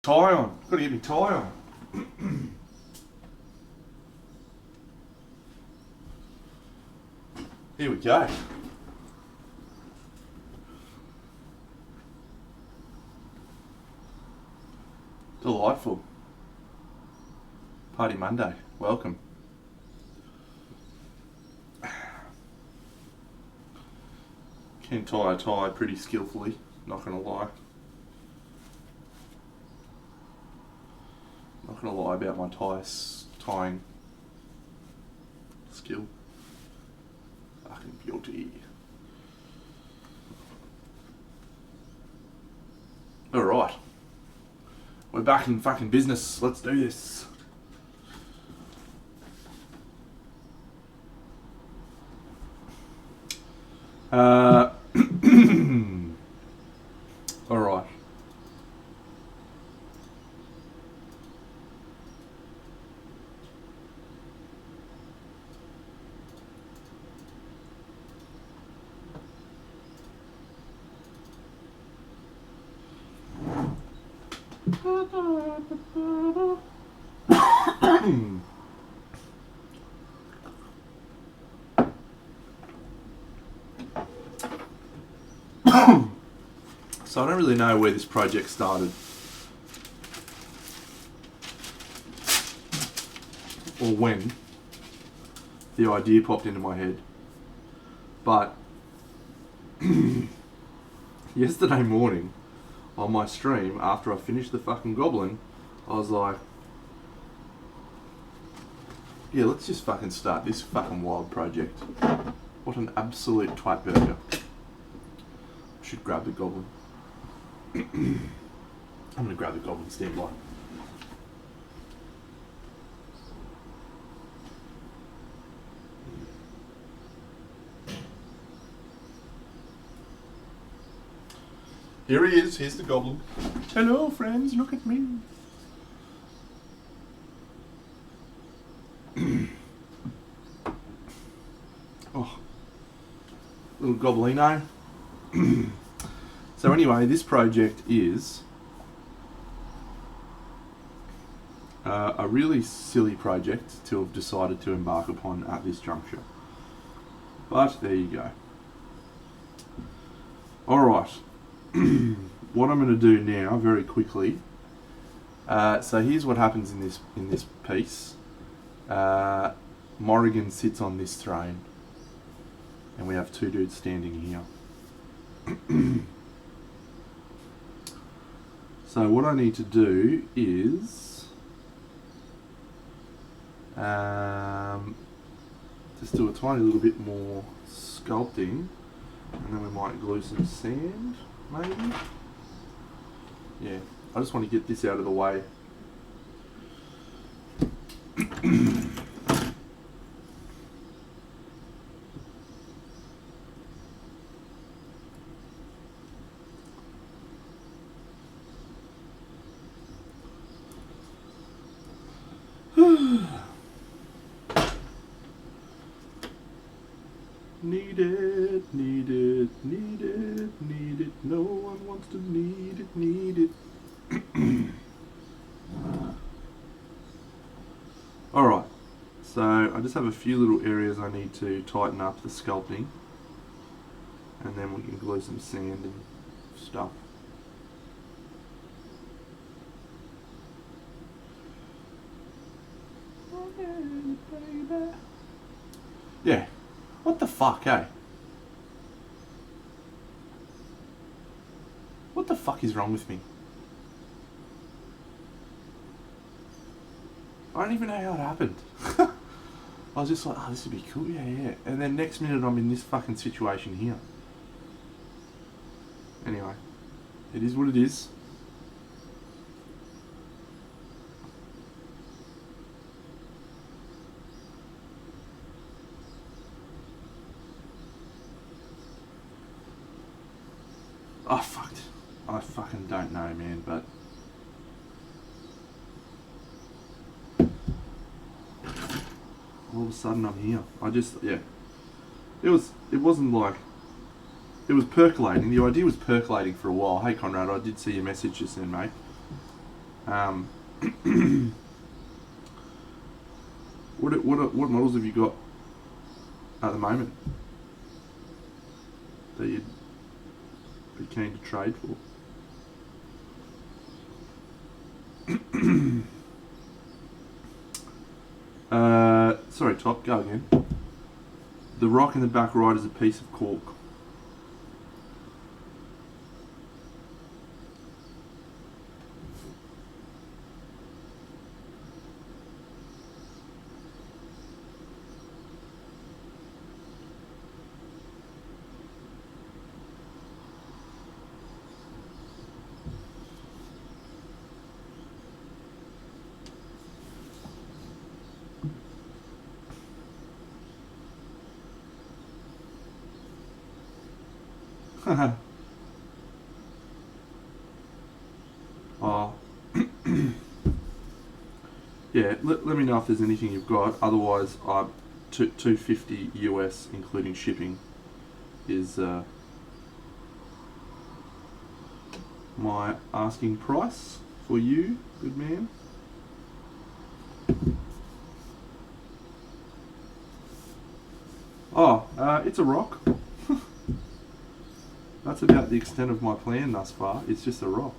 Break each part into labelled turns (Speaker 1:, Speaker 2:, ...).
Speaker 1: Tie on. Gotta get me tie on. Here we go. Delightful. Party Monday. Welcome. Can tie a tie pretty skillfully, not gonna lie. Not gonna lie about my tying skill. Fucking guilty. Alright. We're back in fucking business. Let's do this. Alright. So I don't really know where this project started or when the idea popped into my head, but yesterday morning on my stream, after I finished the fucking goblin, I was like, yeah, let's just fucking start this fucking wild project. What an absolute twat burger. I should grab the goblin. I'm gonna grab the goblin stand by. Here he is, here's the goblin. Hello friends, look at me. Oh, little goblino. So anyway, this project is a really silly project to have decided to embark upon at this juncture. But there you go. Alright. What I'm going to do now, very quickly. So here's what happens in this piece. Morrigan sits on this throne, and we have two dudes standing here. So what I need to do is just do a tiny little bit more sculpting, and then we might glue some sand, maybe. Yeah, I just want to get this out of the way. Need it, need it, need it, need it. No one wants to need it, need it. Alright, so I just have a few little areas I need to tighten up the sculpting, and then we can glue some sand and stuff. Yeah. What the fuck, eh? What the fuck is wrong with me? I don't even know how it happened. I was just like, oh, this would be cool, yeah. And then next minute I'm in this fucking situation here. Anyway, it is what it is. Oh, fucked. I fucking don't know, man, but... all of a sudden I'm here. I just, yeah. It wasn't like... It was percolating. The idea was percolating for a while. Hey, Conrad, I did see your message just then, mate. Um, what models have you got at the moment that you'd be keen to trade for? Sorry, Top, go again. The rock in the back right is a piece of cork. Oh. Yeah, let me know if there's anything you've got. Otherwise, $250 US, including shipping, is my asking price for you, good man. Oh, it's a rock. That's about the extent of my plan thus far. It's just a rock.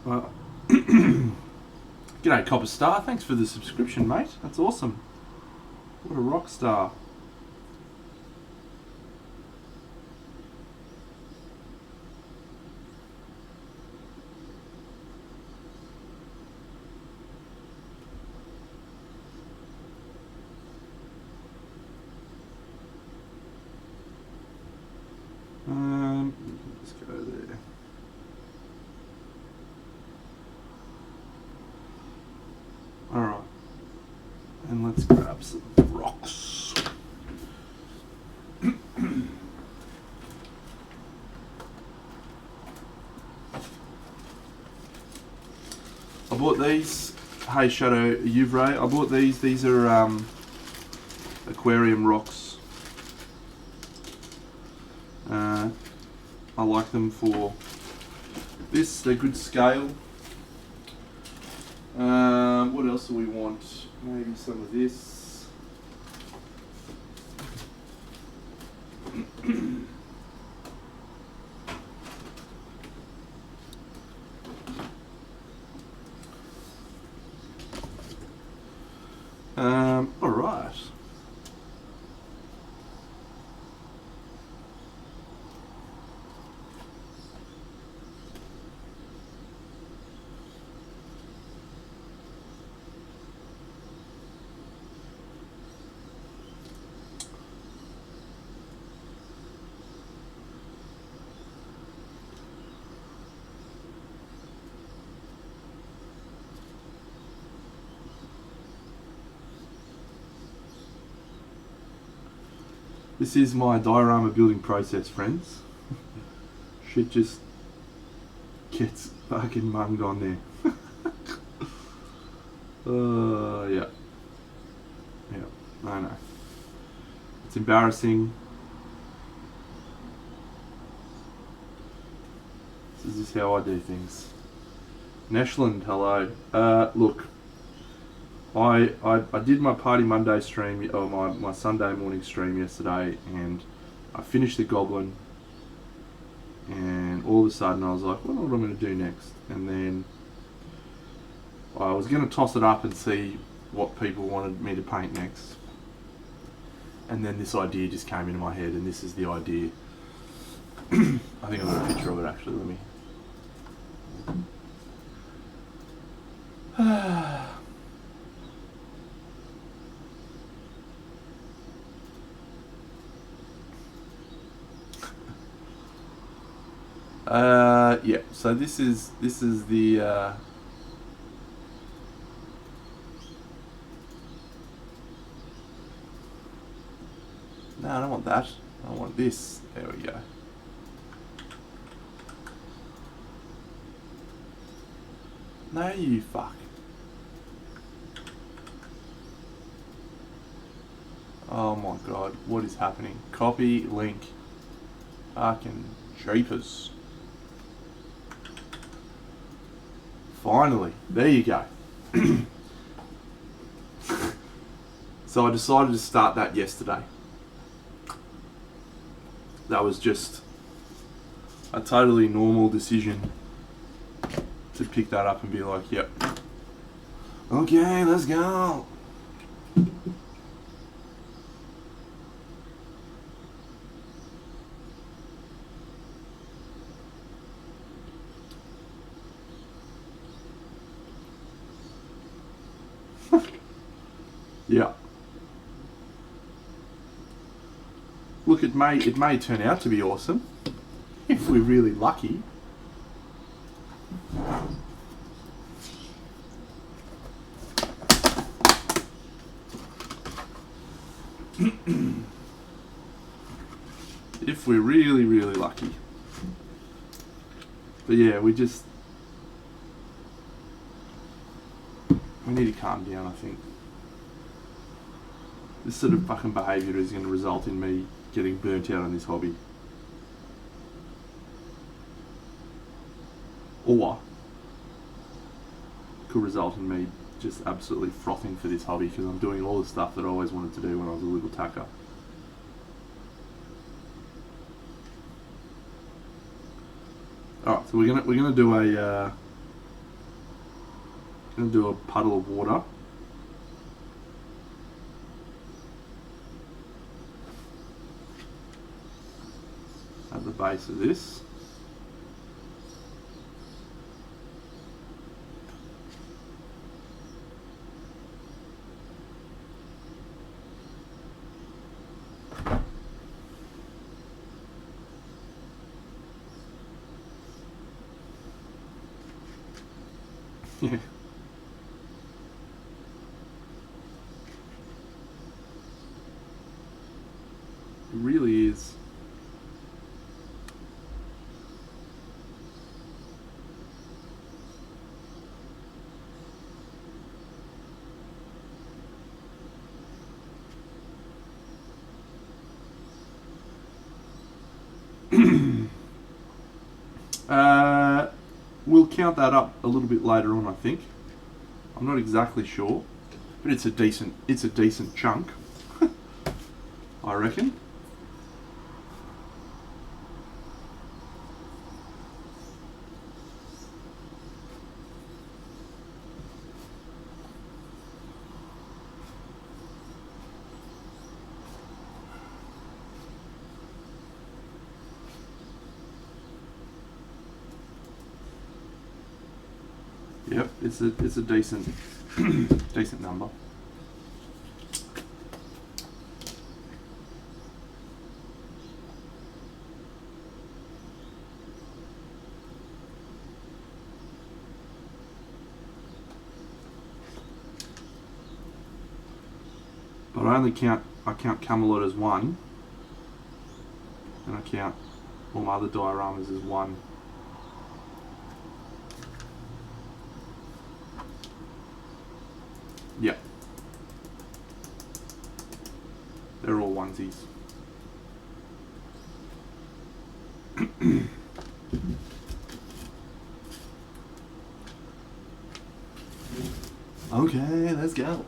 Speaker 1: Well, g'day Copper Star, thanks for the subscription, mate. That's awesome. What a rock star. Let's go there. Alright. And let's grab some rocks. I bought these. Hey Shadow Uvray. I bought these. These are aquarium rocks. I like them for this. They're good scale. What else do we want? Maybe some of this. All right. This is my diorama building process, friends. Shit just gets fucking munged on there. Yeah. Yeah, I know. It's embarrassing. This is just how I do things. Nashland, hello. Look. I did my Party Monday stream, or my Sunday morning stream yesterday, and I finished the Goblin, and all of a sudden I was like, well, what am I going to do next? And then I was going to toss it up and see what people wanted me to paint next. And then this idea just came into my head, and this is the idea. I think I've got a picture of it actually, let me... yeah, so this is the No, I don't want that. I want this. There we go. No, you fuck. Oh my god, what is happening? Copy, link. Fucking jeepers. Finally, there you go. So I decided to start that yesterday. That was just a totally normal decision to pick that up and be like, yep. Okay, let's go. Yeah. Look, it may turn out to be awesome if we're really lucky. If we're really, really lucky. But yeah, we need to calm down, I think. This sort of fucking behaviour is going to result in me getting burnt out on this hobby. Or could result in me just absolutely frothing for this hobby because I'm doing all the stuff that I always wanted to do when I was a little tacker. Alright, so we're gonna do a puddle of water. At the base of this. Yeah. It really is. We'll count that up a little bit later on, I think. I'm not exactly sure, but it's a decent chunk, I reckon. Yep, it's a decent decent number. But I count Camelot as one, and I count all my other dioramas as one. Yeah. They're all onesies. Okay, let's go.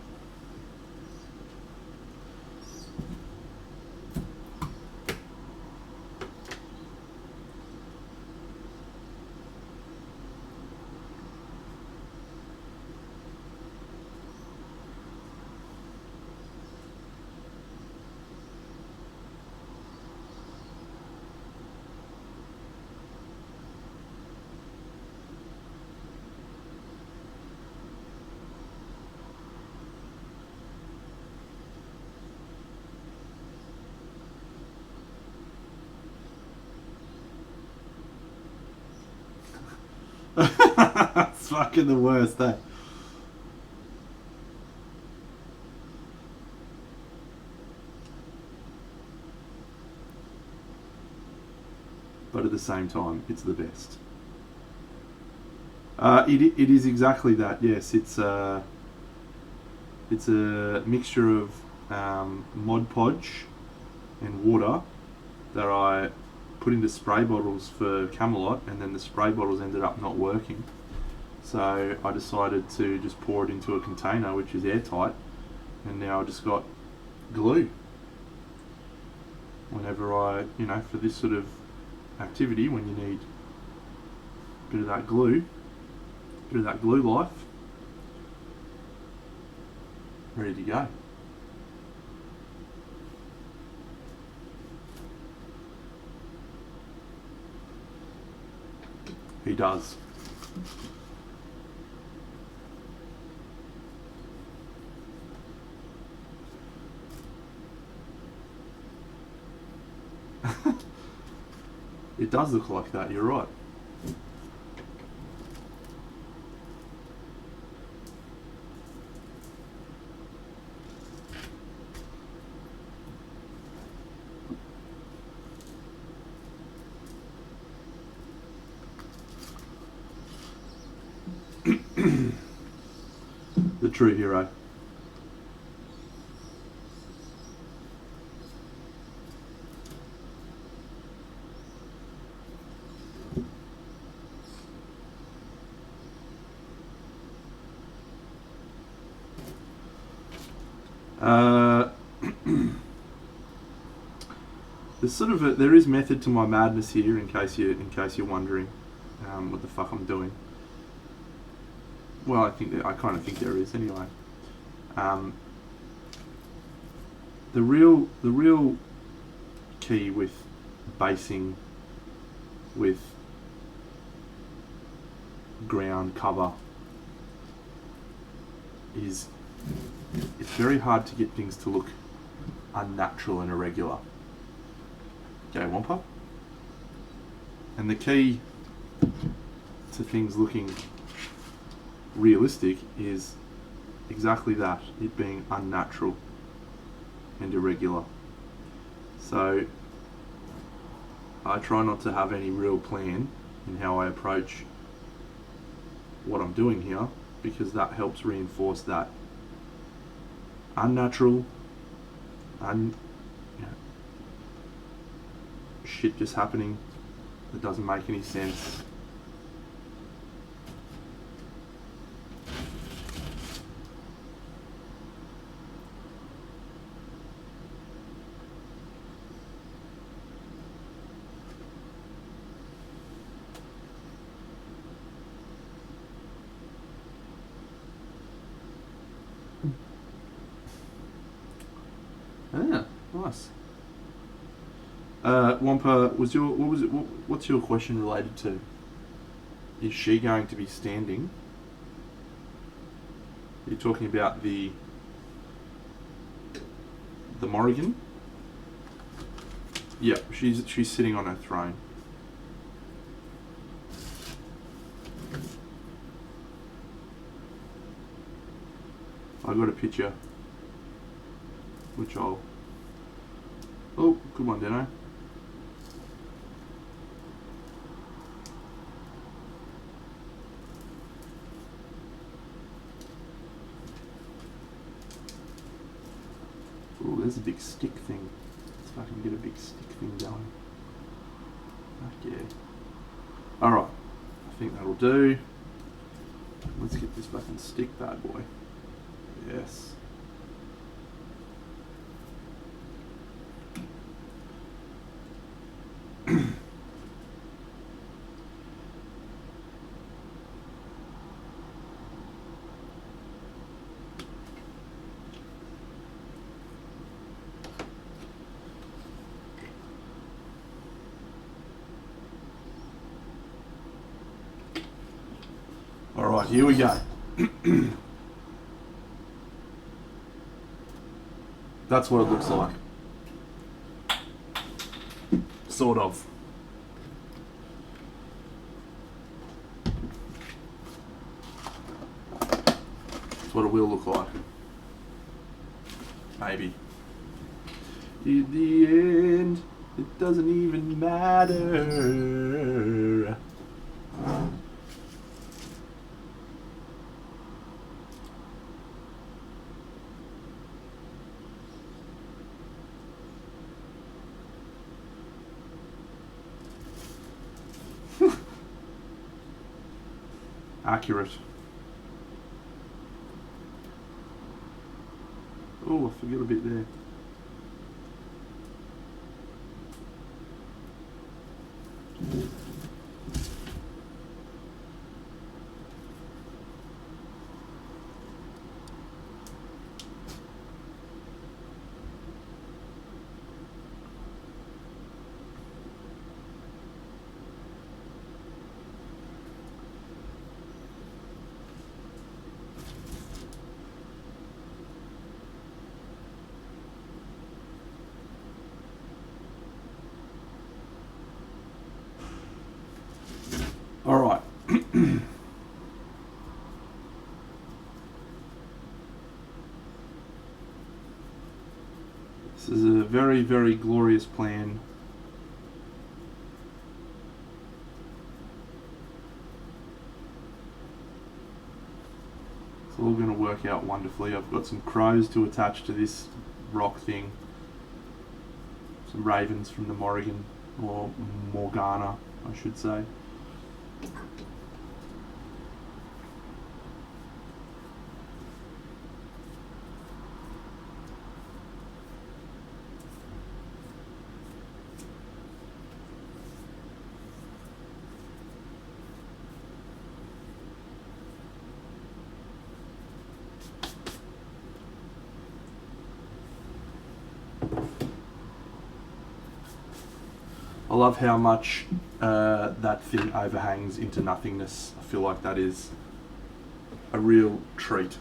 Speaker 1: It's fucking the worst, eh? but at the same time, it's the best. It is exactly that. Yes, it's a mixture of Mod Podge and water that I put into spray bottles for Camelot, and then the spray bottles ended up not working. So I decided to just pour it into a container which is airtight, and now I just got glue. Whenever for this sort of activity, when you need a bit of that glue life, ready to go. He does. It does look like that, you're right. The true hero. There is method to my madness here, in case you're wondering what the fuck I'm doing. Well, I kind of think there is anyway. The real key with basing with ground cover is it's very hard to get things to look unnatural and irregular. Okay, Wampa? And the key to things looking realistic is exactly that, it being unnatural and irregular. So I try not to have any real plan in how I approach what I'm doing here, because that helps reinforce that unnatural shit just happening that doesn't make any sense. Yeah, nice. Wampa, what's your question related to? Is she going to be standing? Are you talking about the Morrigan? Yeah, she's sitting on her throne. I got a picture, which I'll... Oh, good one, Dano. Oh, there's a big stick thing. Let's fucking get a big stick thing going. Fuck yeah. Alright, I think that'll do. Let's get this fucking stick bad boy. Yes. Alright, here we go. That's what it looks like. Sort of. That's what it will look like. Maybe. In the end, It doesn't even matter. Accurate. Oh, I forget a bit there. All right. This is a very, very glorious plan. It's all going to work out wonderfully. I've got some crows to attach to this rock thing. Some ravens from the Morrigan, or Morgana, I should say. I love how much that thing overhangs into nothingness. I feel like that is a real treat.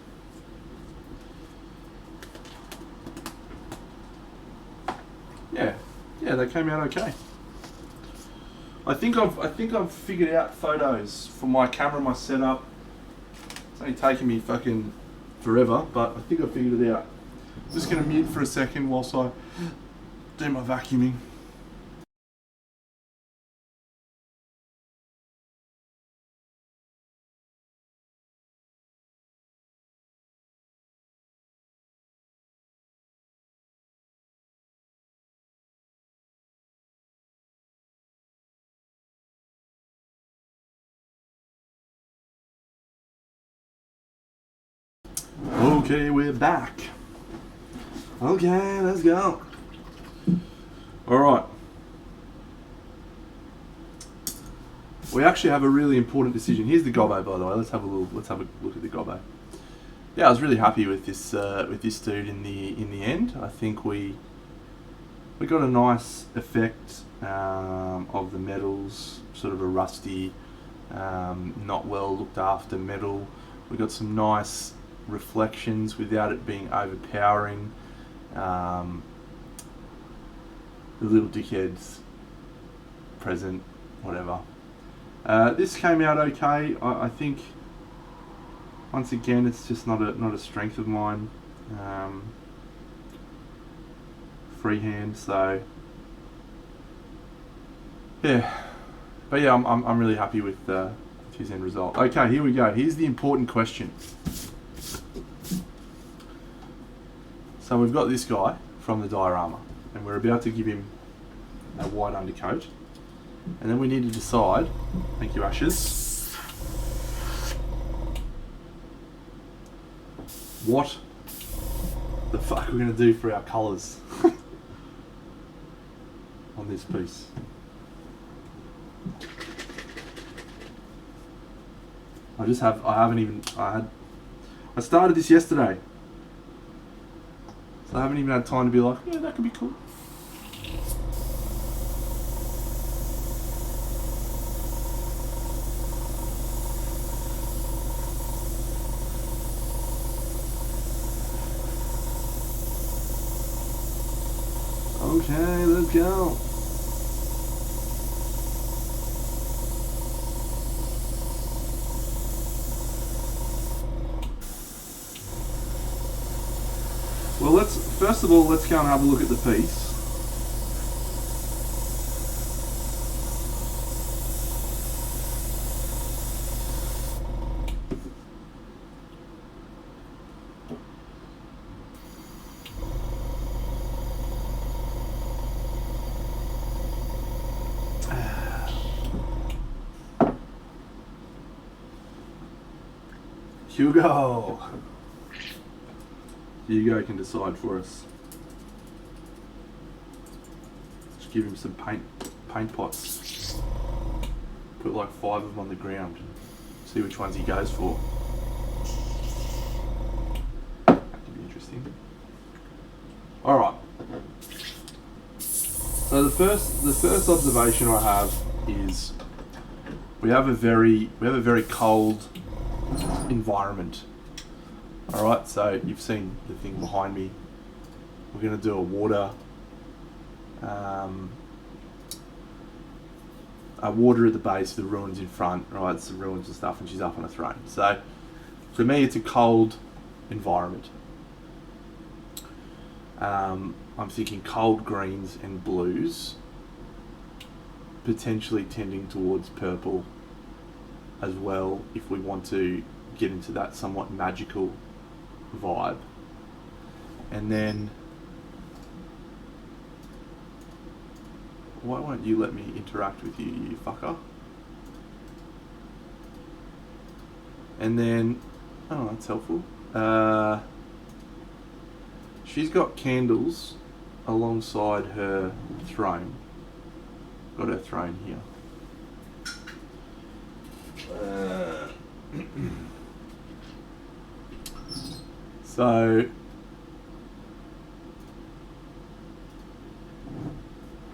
Speaker 1: Yeah, they came out okay. I think I've figured out photos for my camera, my setup. It's only taken me fucking forever, but I think I figured it out. I'm just gonna mute for a second whilst I do my vacuuming. Okay, we're back. Okay, let's go. All right. We actually have a really important decision. Here's the gobbo, by the way. Let's have a look at the gobbo. Yeah, I was really happy with this dude in the end. I think we got a nice effect of the metals, sort of a rusty, not well looked after metal. We got some nice reflections without it being overpowering. The little dickheads present, whatever. This came out okay. I think once again it's just not a strength of mine. Freehand, so yeah. But yeah, I'm really happy with his end result. Okay, here we go. Here's the important question. So we've got this guy from the Diorama, and we're about to give him a white undercoat, and then we need to decide, thank you Ashes, what the fuck we're going to do for our colours on this piece. I started this yesterday. So I haven't even had time to be like, yeah, that could be cool. Okay, let's go. Well, let's go and have a look at the piece. Hugo. Hugo can decide for us. Just give him some paint pots. Put like 5 of them on the ground. See which ones he goes for. That could be interesting. Alright. So the first observation I have is we have a very cold environment. Alright, so you've seen the thing behind me. We're going to do a water at the base, the ruins in front, right? It's the ruins and stuff, and she's up on a throne. So for me, it's a cold environment. I'm thinking cold greens and blues, potentially tending towards purple as well, if we want to get into that somewhat magical vibe. And then, why won't you let me interact with you, you fucker? And then, oh, that's helpful. She's got candles alongside her throne. Got her throne here. So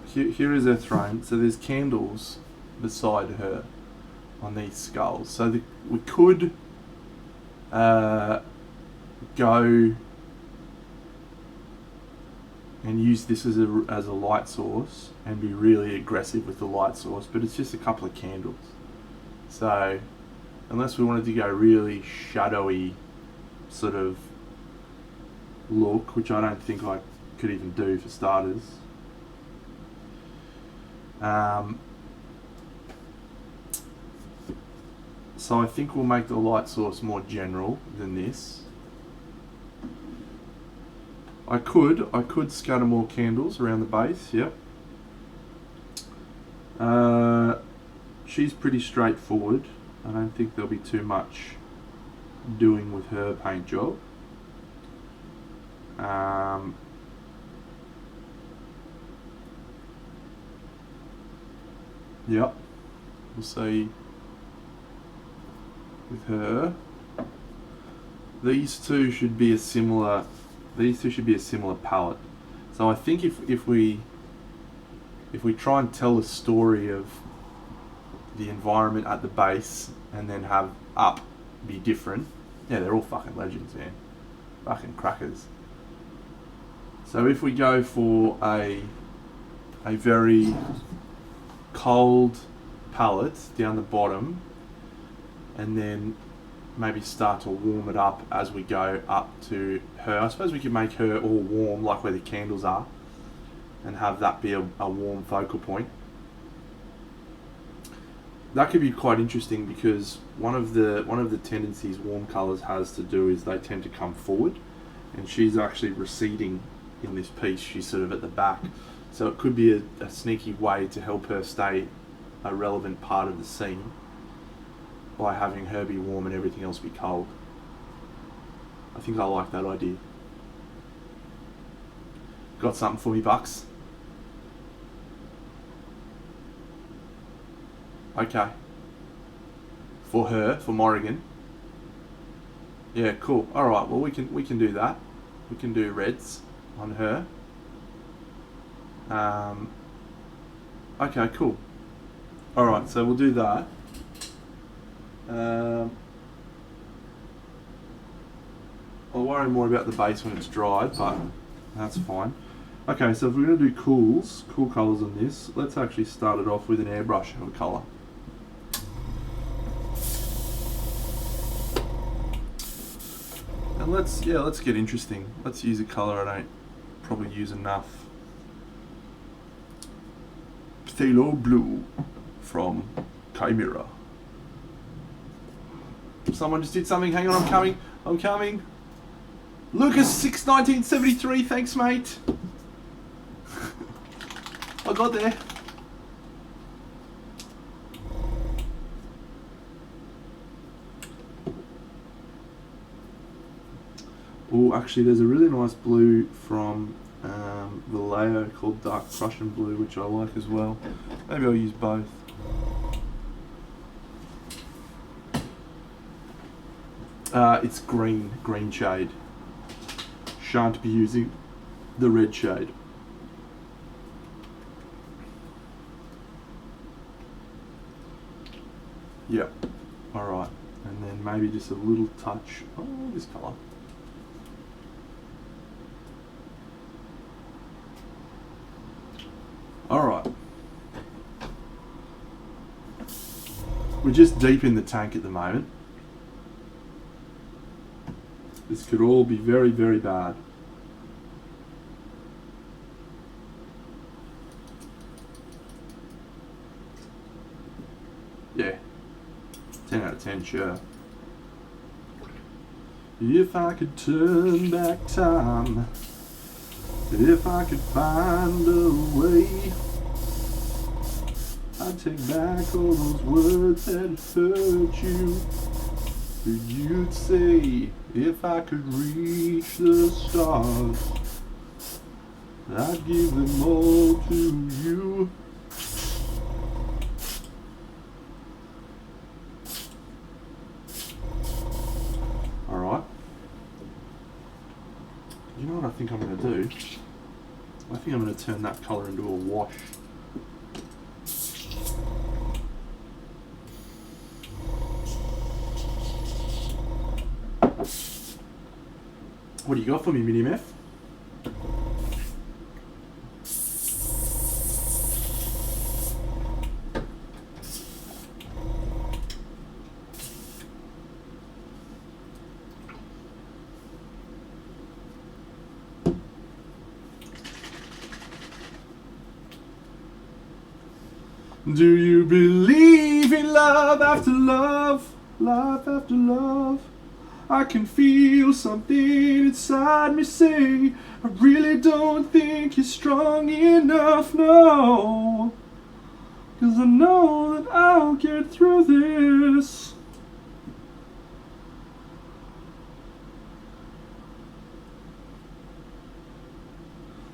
Speaker 1: here is her throne. So there's candles beside her on these skulls. So we could go and use this as a light source and be really aggressive with the light source, but it's just a couple of candles. So unless we wanted to go really shadowy sort of look, which I don't think I could even do for starters. So I think we'll make the light source more general than this. I could scatter more candles around the base, yep. She's pretty straightforward. I don't think there'll be too much doing with her paint job. Yep, we'll see with her. These two should be a similar palette. So I think if we try and tell a story of the environment at the base and then have up be different, yeah, they're all fucking legends, man. Fucking crackers. So if we go for a very cold palette down the bottom, and then maybe start to warm it up as we go up to her. I suppose we could make her all warm, like where the candles are, and have that be a warm focal point. That could be quite interesting, because one of the tendencies warm colours has to do is they tend to come forward, and she's actually receding in this piece. She's sort of at the back, so it could be a sneaky way to help her stay a relevant part of the scene by having her be warm and everything else be cold. I think I like that idea. Got something for me, Bucks? Okay. For her, for Morrigan. Yeah, cool. Alright, well we can do that. We can do reds on her. Okay, cool. Alright, so we'll do that. I'll worry more about the base when it's dried, but that's fine. Okay, so if we're going to do cool colours on this, let's actually start it off with an airbrush of a colour. And let's get interesting. Let's use a colour I don't probably use enough. Phthalo Blue from Chimera. Someone just did something. Hang on, I'm coming. Lucas 6 1973. Thanks, mate. I got there. Oh, actually, there's a really nice blue from Vallejo called Dark Prussian Blue, which I like as well. Maybe I'll use both. It's green shade. Shan't be using the red shade. Yep. Alright. And then maybe just a little touch. Oh, this colour. Alright. We're just deep in the tank at the moment. This could all be very, very bad. Yeah. 10 out of 10, sure. If I could turn back time, if I could find a way, I'd take back all those words that hurt you. You'd say, if I could reach the stars, I'd give them all to you. Alright. You know what I think I'm going to do? I think I'm going to turn that colour into a wash. What do you got for me, Mini Meth? Do you believe in love after love, love after love? I can feel something inside me say, I really don't think you're strong enough, no. 'Cause I know that I'll get through this.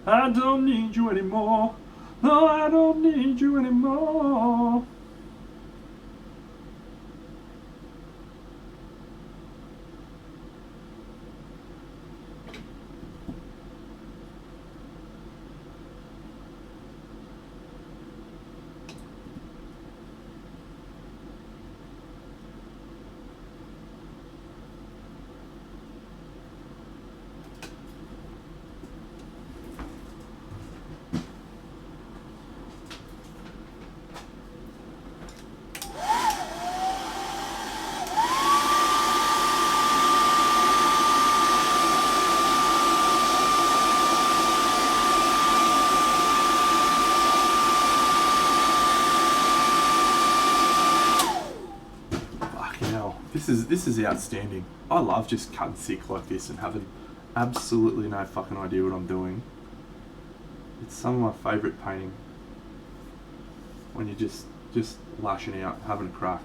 Speaker 1: I don't need you anymore. No, I don't need you anymore. This is outstanding. I love just cutting sick like this and having absolutely no fucking idea what I'm doing. It's some of my favourite painting. When you're just lashing out, having a crack.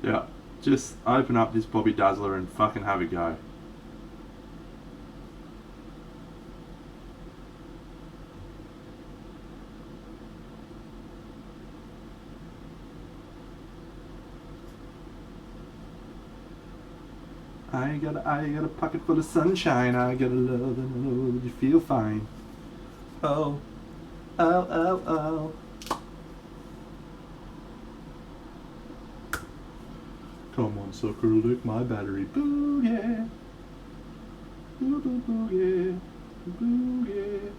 Speaker 1: Yeah, just open up this Bobby Dazzler and fucking have a go. I got a pocket full of sunshine. I got a love and I know that you feel fine. Oh, oh, oh, oh. Come on, sucker, lick my battery. Boo, yeah. Boo, boo, boo, yeah. Boo, yeah.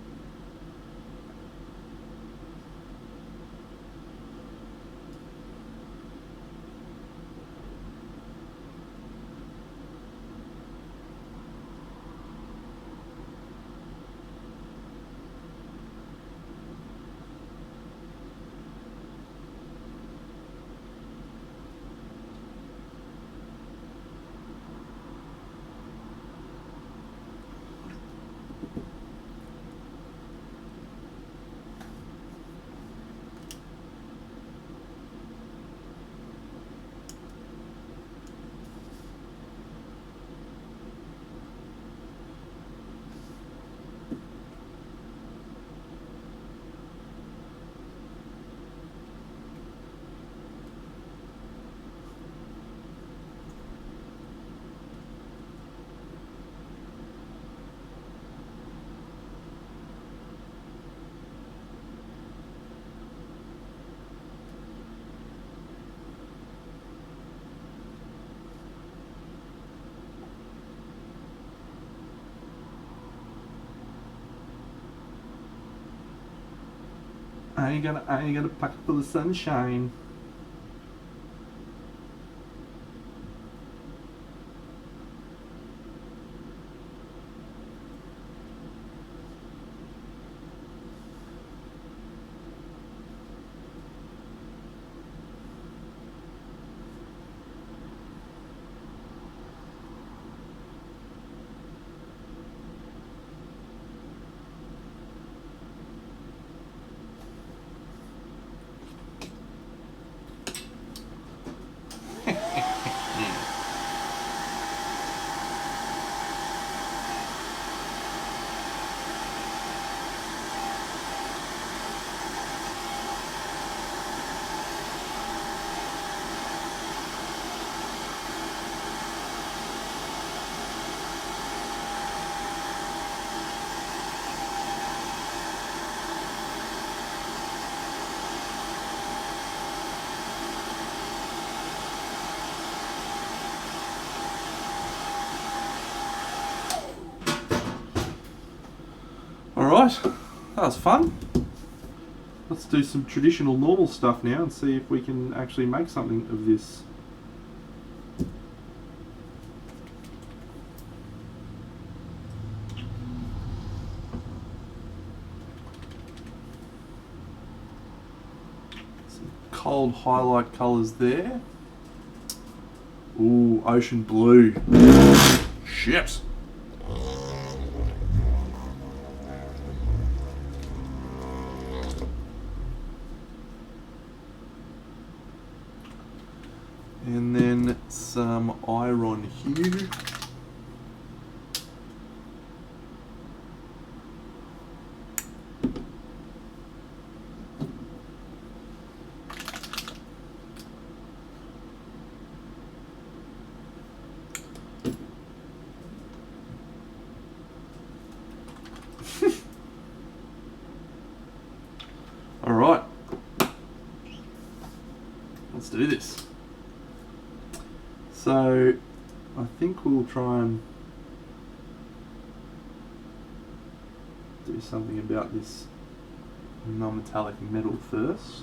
Speaker 1: I ain't got a pocket full of sunshine. Alright, that was fun. Let's do some traditional normal stuff now and see if we can actually make something of this. Some cold highlight colours there. Ooh, ocean blue. Shit! And then some iron hue. All right, let's do this. So I think we'll try and do something about this non-metallic metal first.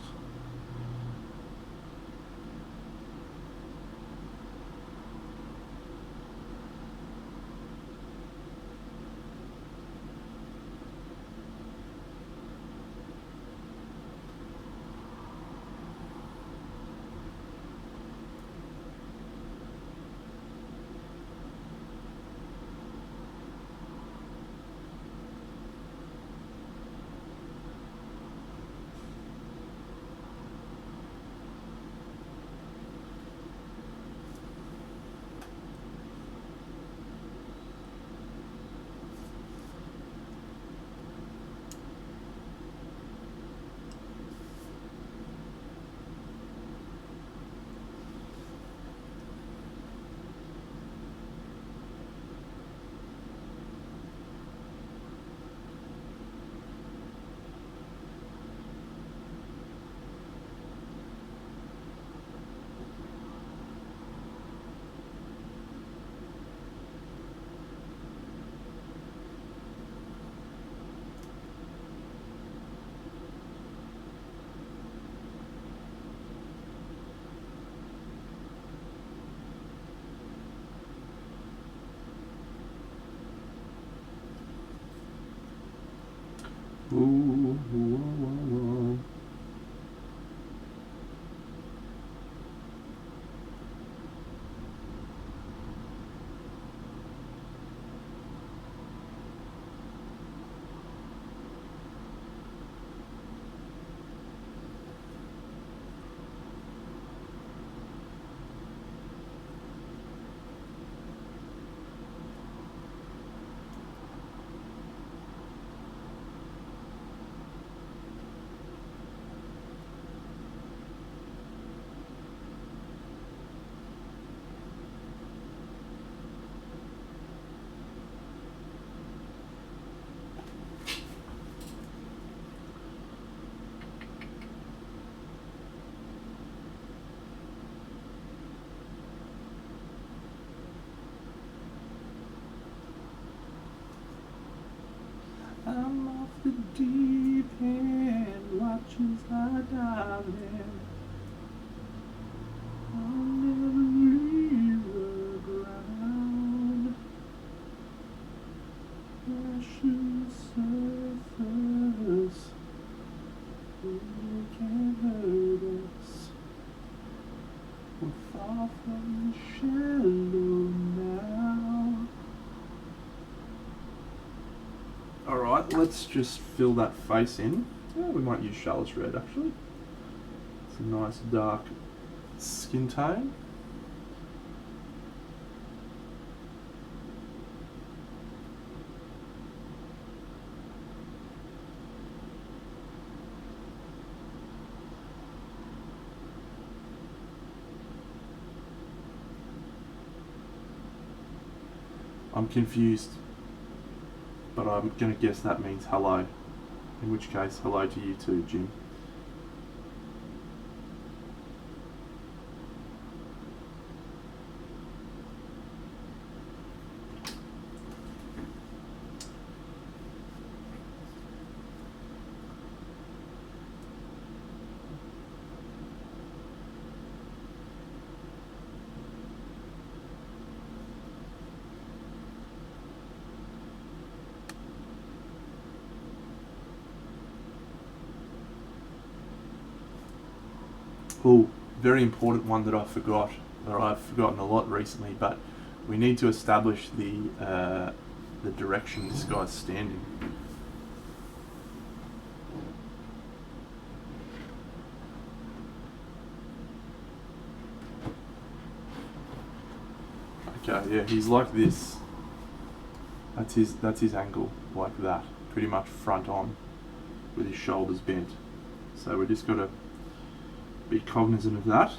Speaker 1: Ooh, whoa, whoa, whoa. I'm off the deep end, what touches thy darling, I'll never leave the ground. Ashes surface, they can't hurt us. We're far from the shallow now. Alright, let's just fill that face in. Yeah, we might use Charlotte's Red actually. It's a nice dark skin tone. I'm confused, but I'm going to guess that means hello. In which case, hello to you too, Jim. Oh, very important one that I forgot, or I've forgotten a lot recently, but we need to establish the direction this guy's standing. Okay, yeah, he's like this. That's his angle, like that, pretty much front on, with his shoulders bent. So we just got to be cognizant of that.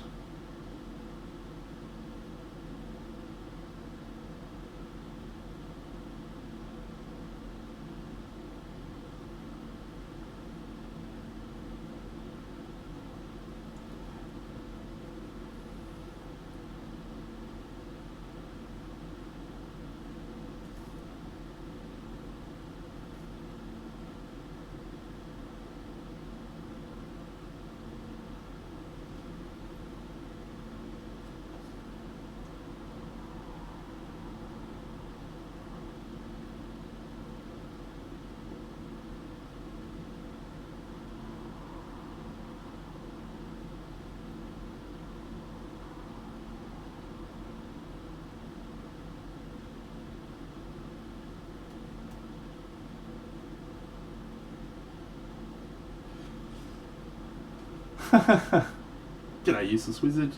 Speaker 1: G'day, useless wizard.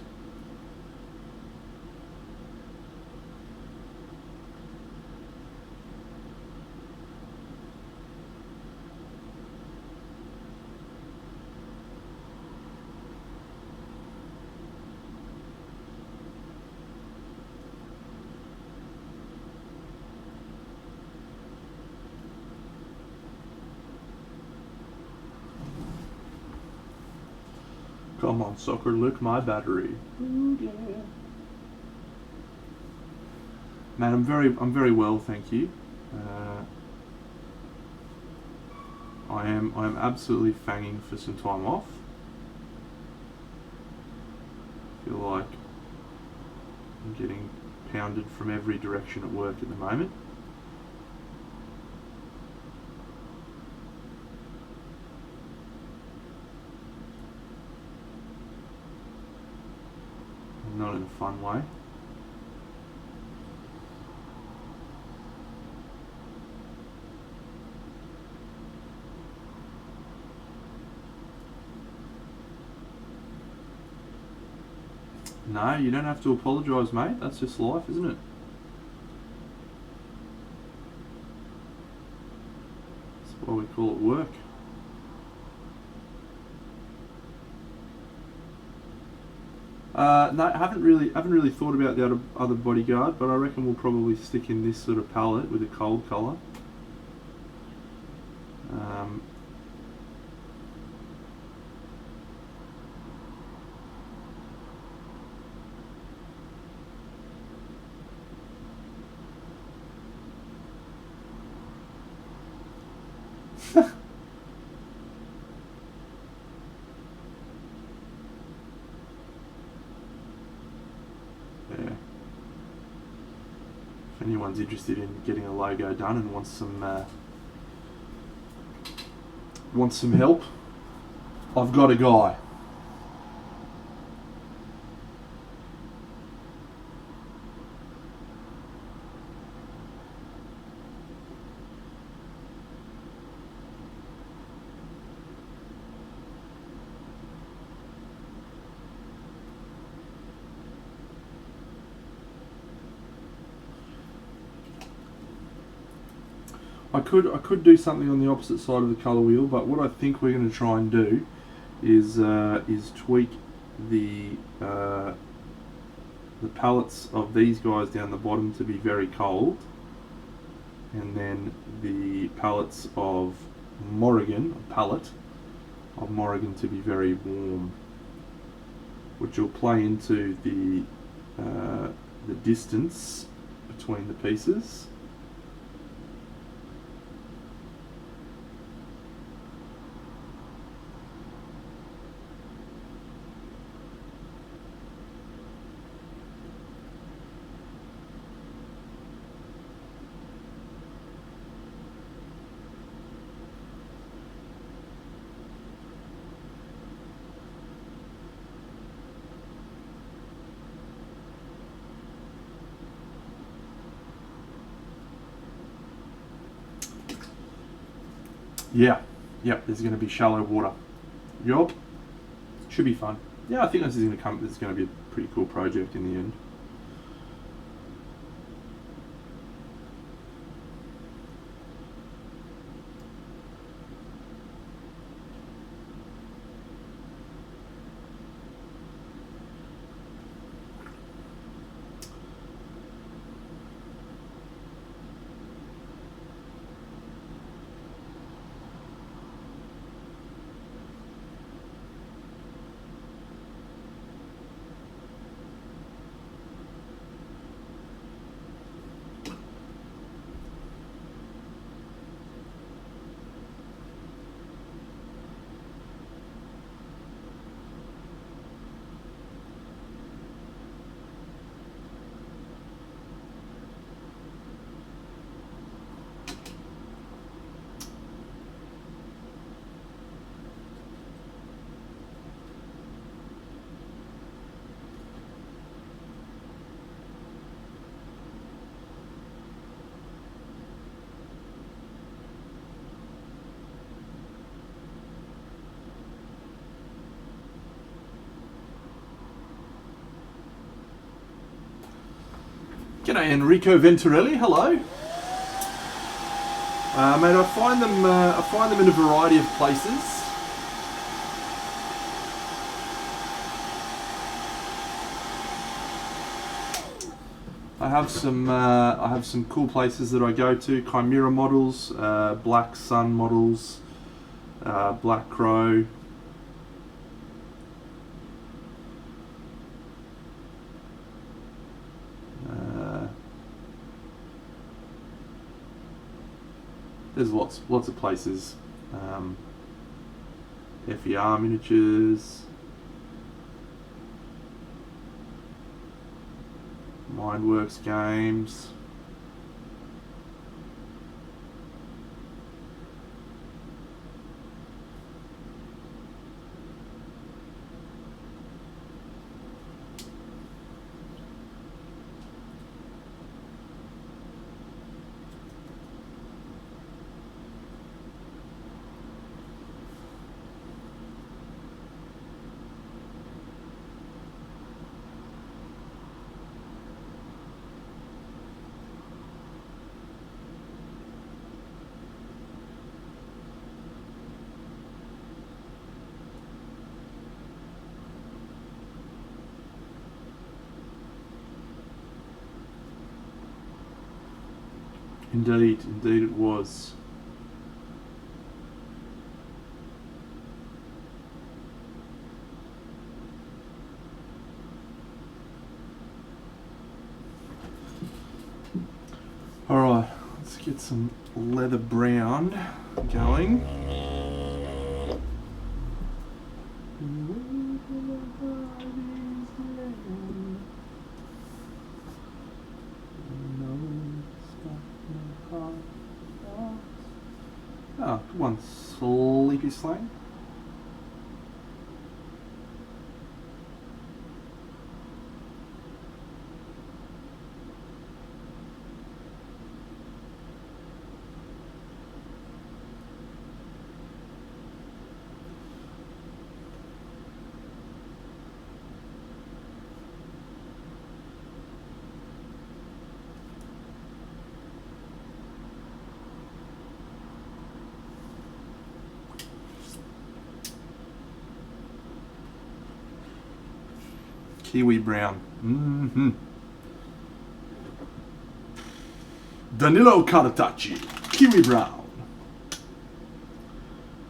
Speaker 1: Come on, soccer, lick my battery. Ooh, yeah. Man, I'm very well, thank you. I am absolutely fanging for some time off. I feel like I'm getting pounded from every direction at work at the moment. Not in a fun way. No, you don't have to apologise, mate. That's just life, isn't it? That's why we call it work. No, I haven't really thought about the other bodyguard, but I reckon we'll probably stick in this sort of palette with a cold colour. If anyone's interested in getting a logo done and wants some help, I've got a guy. I could do something on the opposite side of the colour wheel, but what I think we're going to try and do is tweak the pallets of these guys down the bottom to be very cold, and then the pallets of Morrigan to be very warm, which will play into the distance between the pieces. Yeah, there's going to be shallow water. Yup, should be fun. Yeah, I think this is going to be a pretty cool project in the end. G'day Enrico Venturelli, hello. Mate, I find them in a variety of places. I have some cool places that I go to. Chimera models, Black Sun models, Black Crow. There's lots of places. FER miniatures, Mindworks games. Indeed it was. Alright, let's get some leather brown going. No. one sleepy slang. Kiwi brown. Mm-hmm. Danilo Cartacci. Kiwi brown.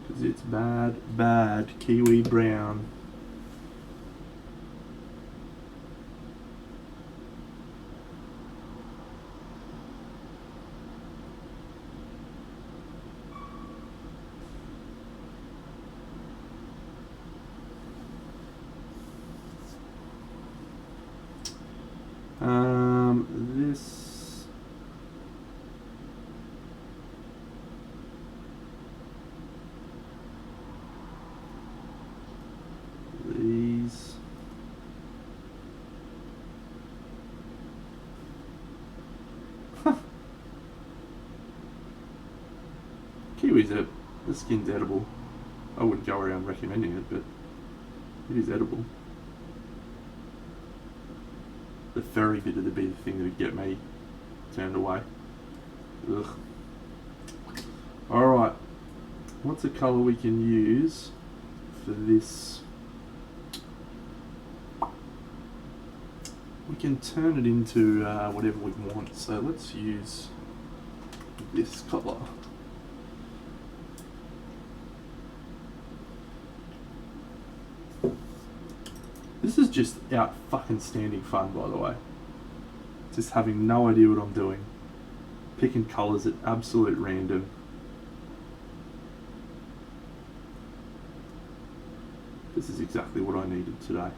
Speaker 1: Because it's bad, bad kiwi brown. This these kiwis are, the skin's edible. I wouldn't go around recommending it, but it is edible. The furry bit would be the thing that would get me turned away. Ugh. Alright, what's a colour we can use for this? We can turn it into whatever we want, so let's use this colour. This is just out fucking standing fun, by the way. Just having no idea what I'm doing. Picking colours at absolute random. This is exactly what I needed today.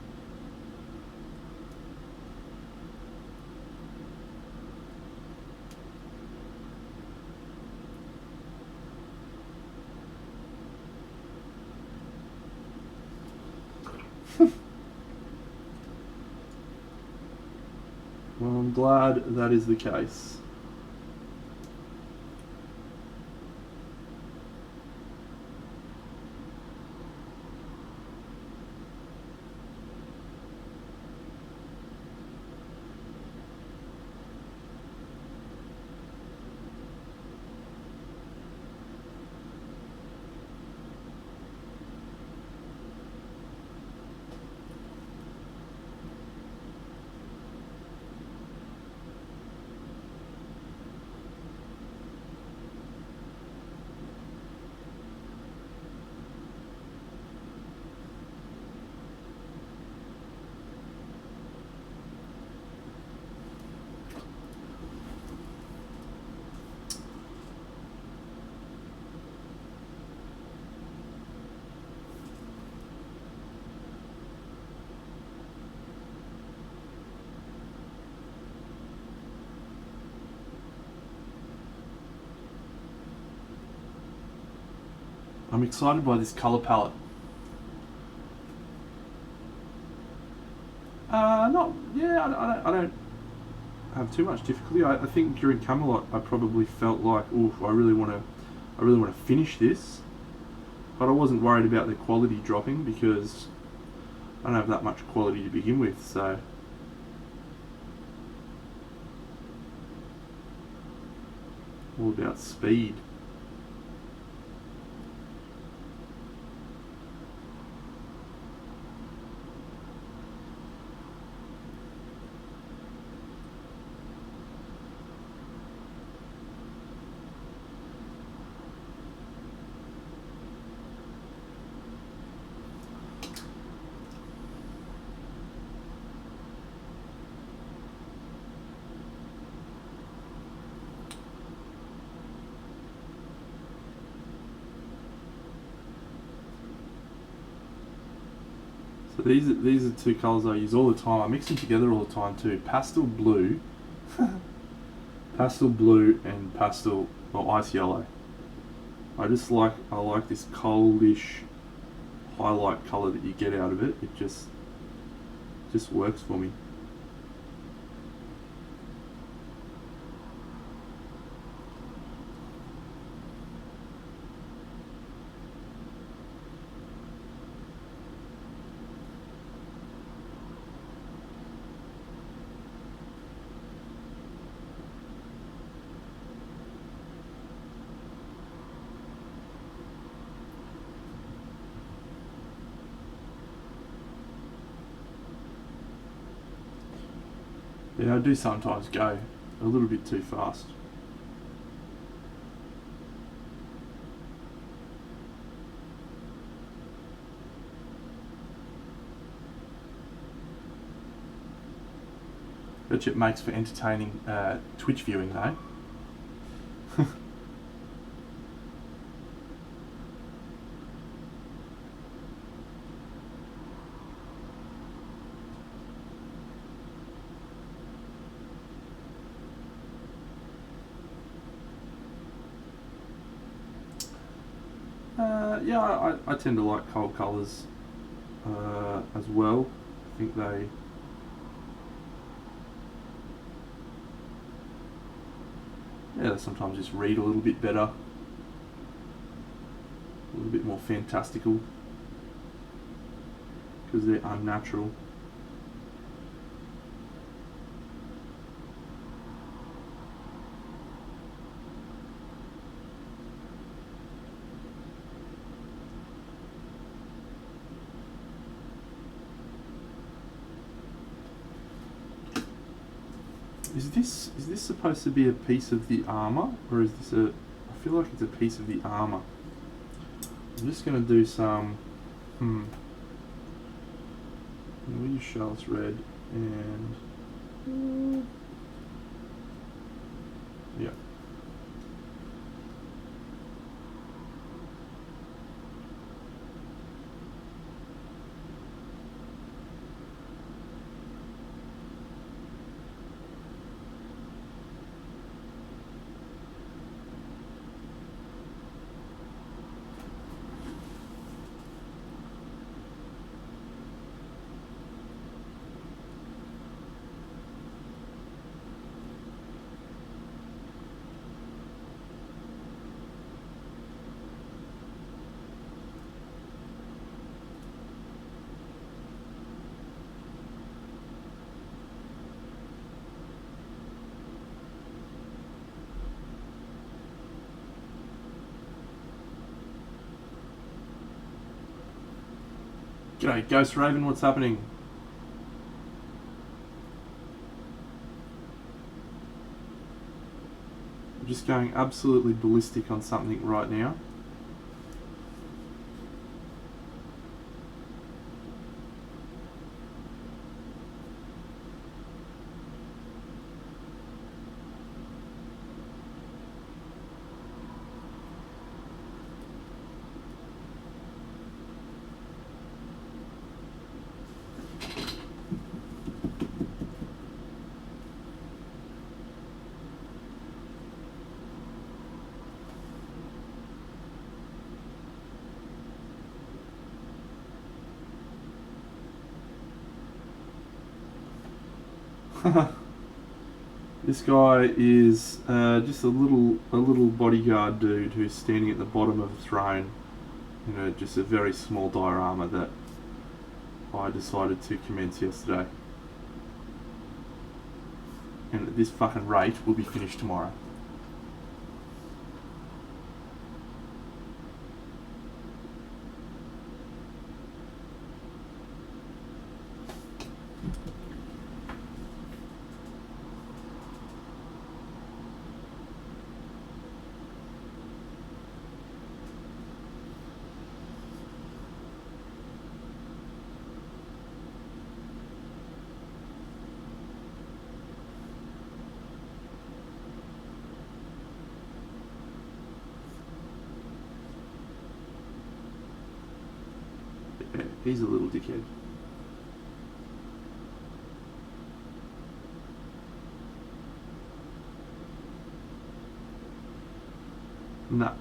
Speaker 1: Well, I'm glad that is the case. I'm excited by this colour palette. I don't have too much difficulty. I think during Camelot, I probably felt like, ooh, I really want to finish this, but I wasn't worried about the quality dropping because I don't have that much quality to begin with. So all about speed. So these are two colours I use all the time. I mix them together all the time too. Pastel blue, pastel blue and pastel or ice yellow. I like this coldish highlight colour that you get out of it. It just works for me. Yeah, I do sometimes go a little bit too fast. Bet you it makes for entertaining Twitch viewing though. Yeah, I tend to like cold colours as well. I think they sometimes just read a little bit better, a little bit more fantastical, because they're unnatural. Is this supposed to be a piece of the armour, or is this a? I feel like it's a piece of the armour. I'm just going to do some. We'll use Charlotte's Red and yeah. G'day, Ghost Raven, what's happening? I'm just going absolutely ballistic on something right now. This guy is just a little bodyguard dude who's standing at the bottom of a throne. You know, just a very small diorama that I decided to commence yesterday. And at this fucking rate, we'll be finished tomorrow. Yeah, he's a little dickhead. Nah.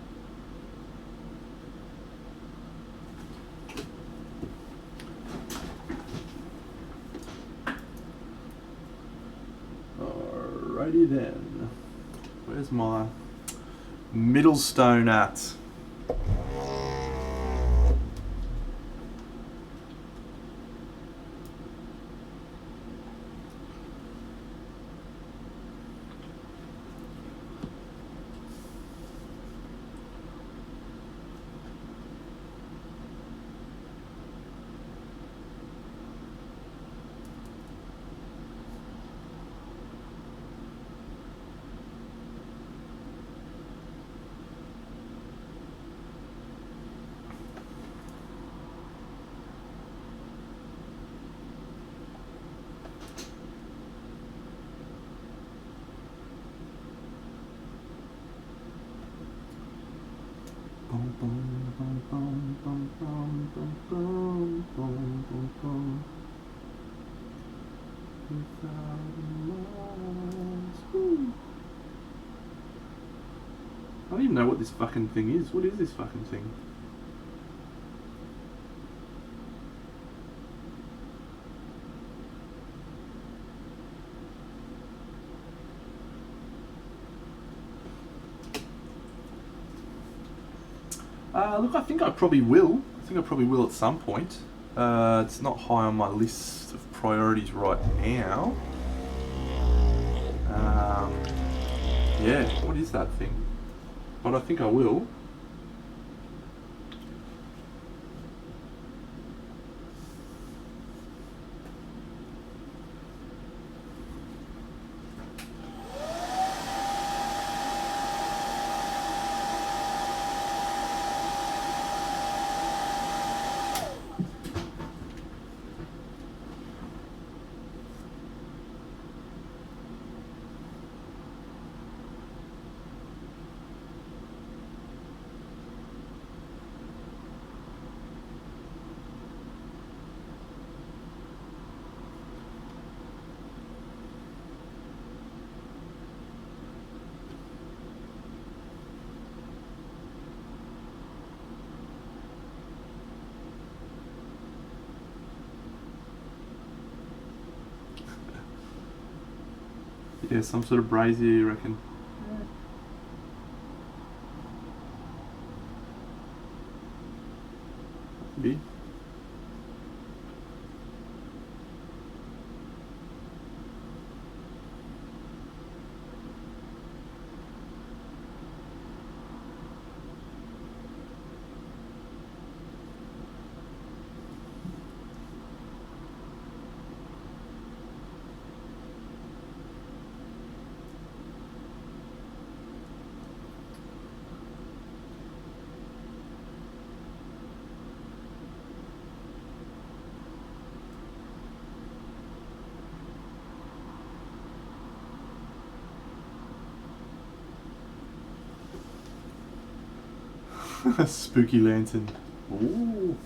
Speaker 1: then. Where's my middle stone at? I don't even know what this fucking thing is. What is this fucking thing? Look, I think I probably will. I think I probably will at some point. It's not high on my list of priorities right now. Yeah, what is that thing? But I think I will. Yeah, some sort of brazier, you reckon? Be. Spooky lantern. Ooh.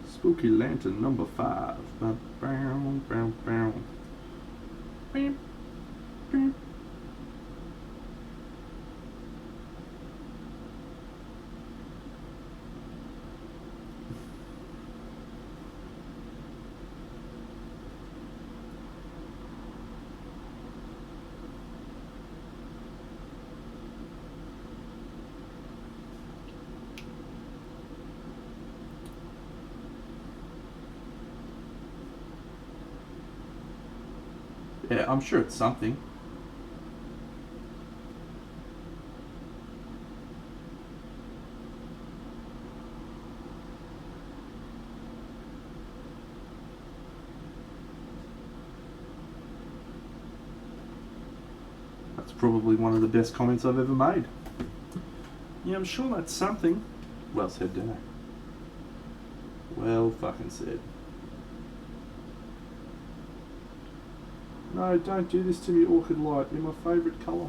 Speaker 1: Spooky lantern number 5. Beep, beep. Yeah, I'm sure it's something. That's probably one of the best comments I've ever made. Yeah, I'm sure that's something. Well said, Dano. Well fucking said. No, don't do this to me, Orchid Light. You're my favourite colour.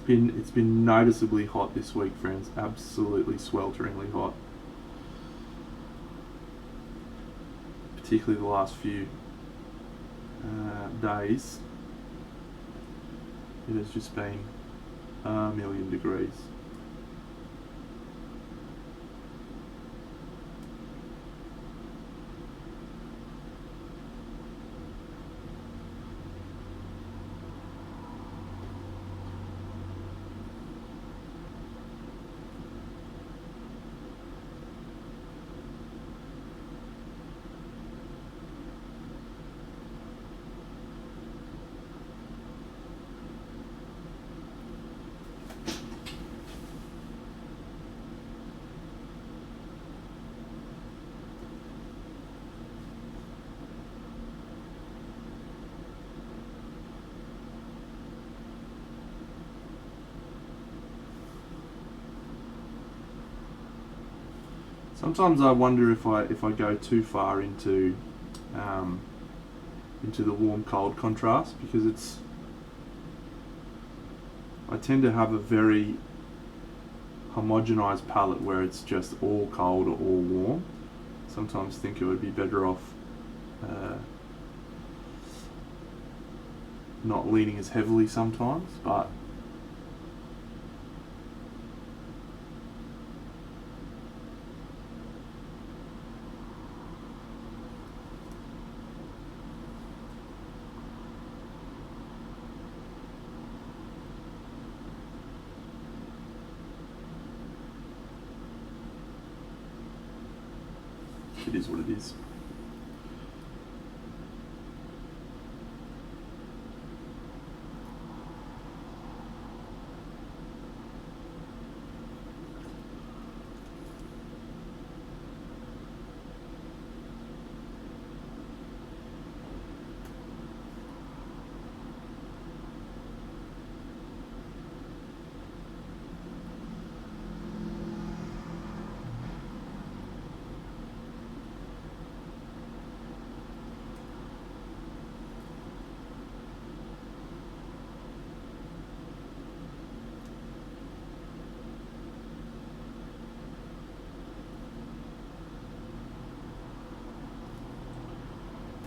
Speaker 1: been noticeably hot this week, friends. Absolutely swelteringly hot. Particularly the last few days. It has just been a million degrees. Sometimes I wonder if I go too far into the warm-cold contrast, because I tend to have a very homogenized palette where it's just all cold or all warm. Sometimes think it would be better off not leaning as heavily sometimes, but it is what it is.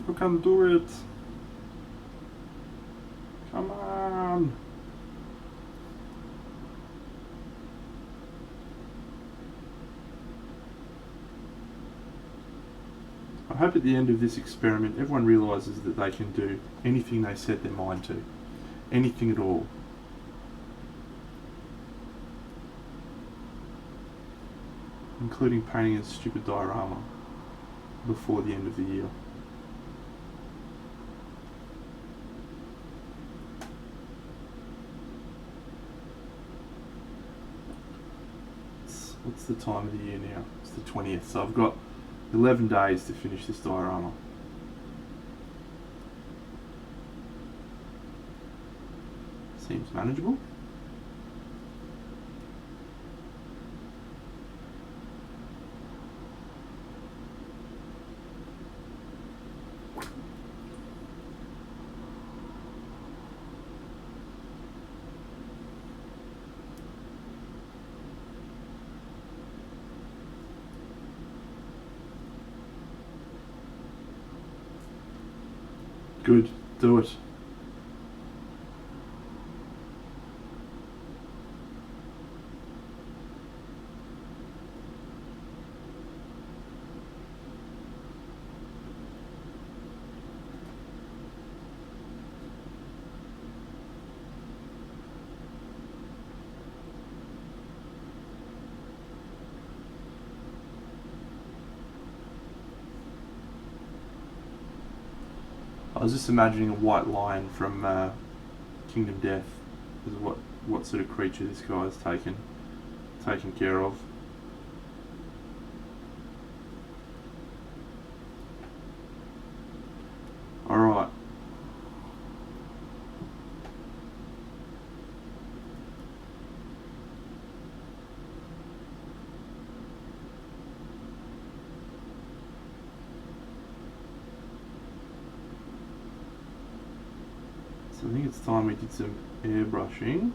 Speaker 1: You can do it. Come on. I hope at the end of this experiment everyone realises that they can do anything they set their mind to. Anything at all. Including painting a stupid diorama before the end of the year. What's the time of the year now? It's the 20th, so I've got 11 days to finish this diorama. Seems manageable. Good, do it. I was just imagining a white lion from Kingdom Death is what sort of creature this guy is taken care of. Alright. So I think it's time we did some airbrushing.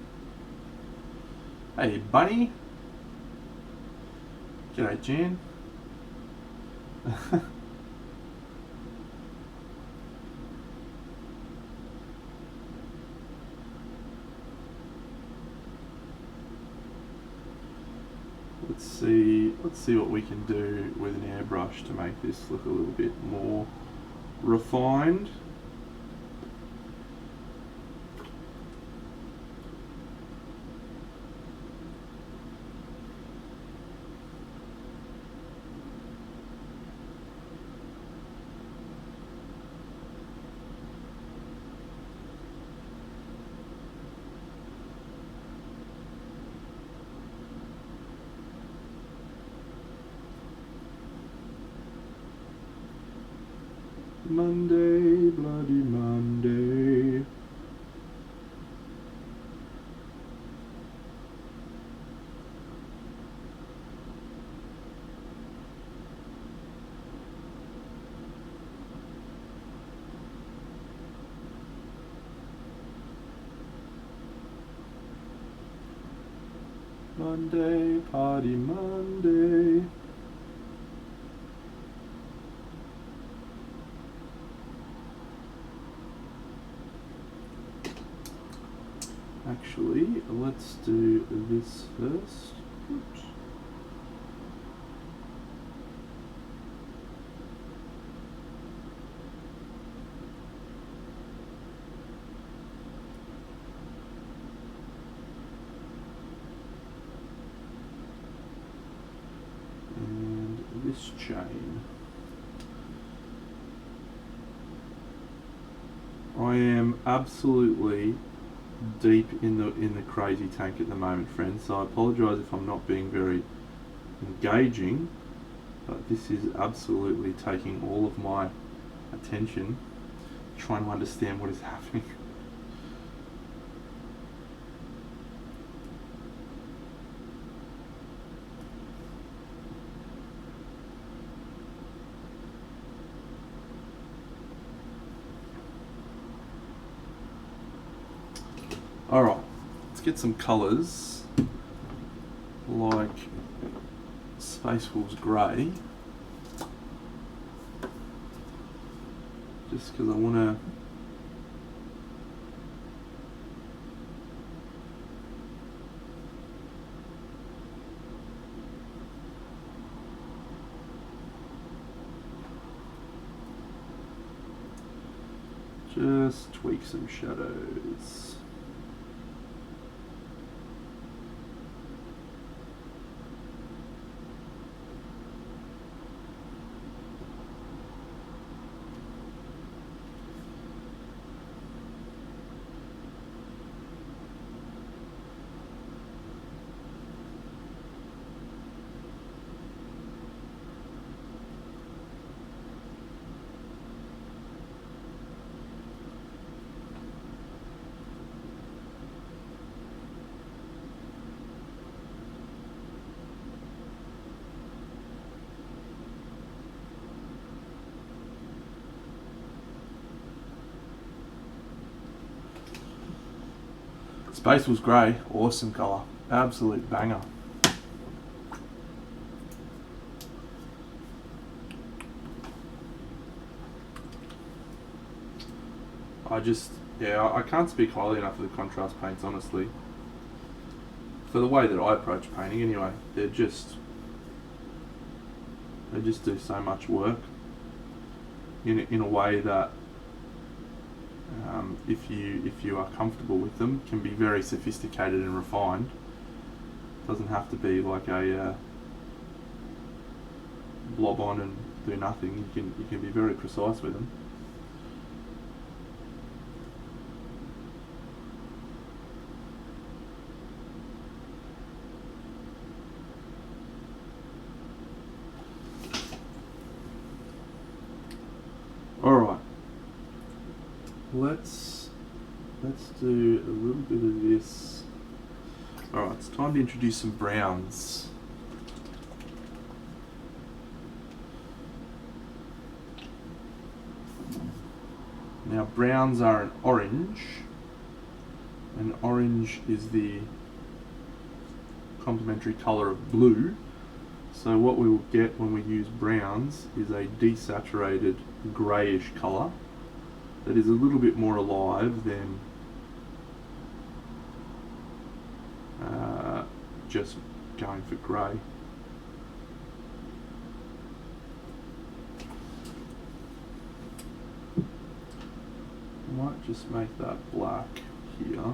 Speaker 1: Hey, Bunny. G'day, Jan. Let's see what we can do with an airbrush to make this look a little bit more refined. Monday, bloody Monday. Monday, party Monday. Actually, let's do this first. Oops. And this chain. I am absolutely deep in the crazy tank at the moment, friends, so I apologise if I'm not being very engaging, but this is absolutely taking all of my attention, trying to understand what is happening. Alright, let's get some colours like Space Wolves Grey, just because I want to just tweak some shadows. Space was grey, awesome colour, absolute banger. I can't speak highly enough of the contrast paints, honestly. For the way that I approach painting anyway, they just do so much work in a way that if you are comfortable with them, can be very sophisticated and refined. Doesn't have to be like a blob on and do nothing. You can be very precise with them. Alright, let's do a little bit of this. Alright, it's time to introduce some browns. Now browns are an orange, and orange is the complementary colour of blue. So what we will get when we use browns is a desaturated greyish colour that is a little bit more alive than just going for grey. Might just make that black here.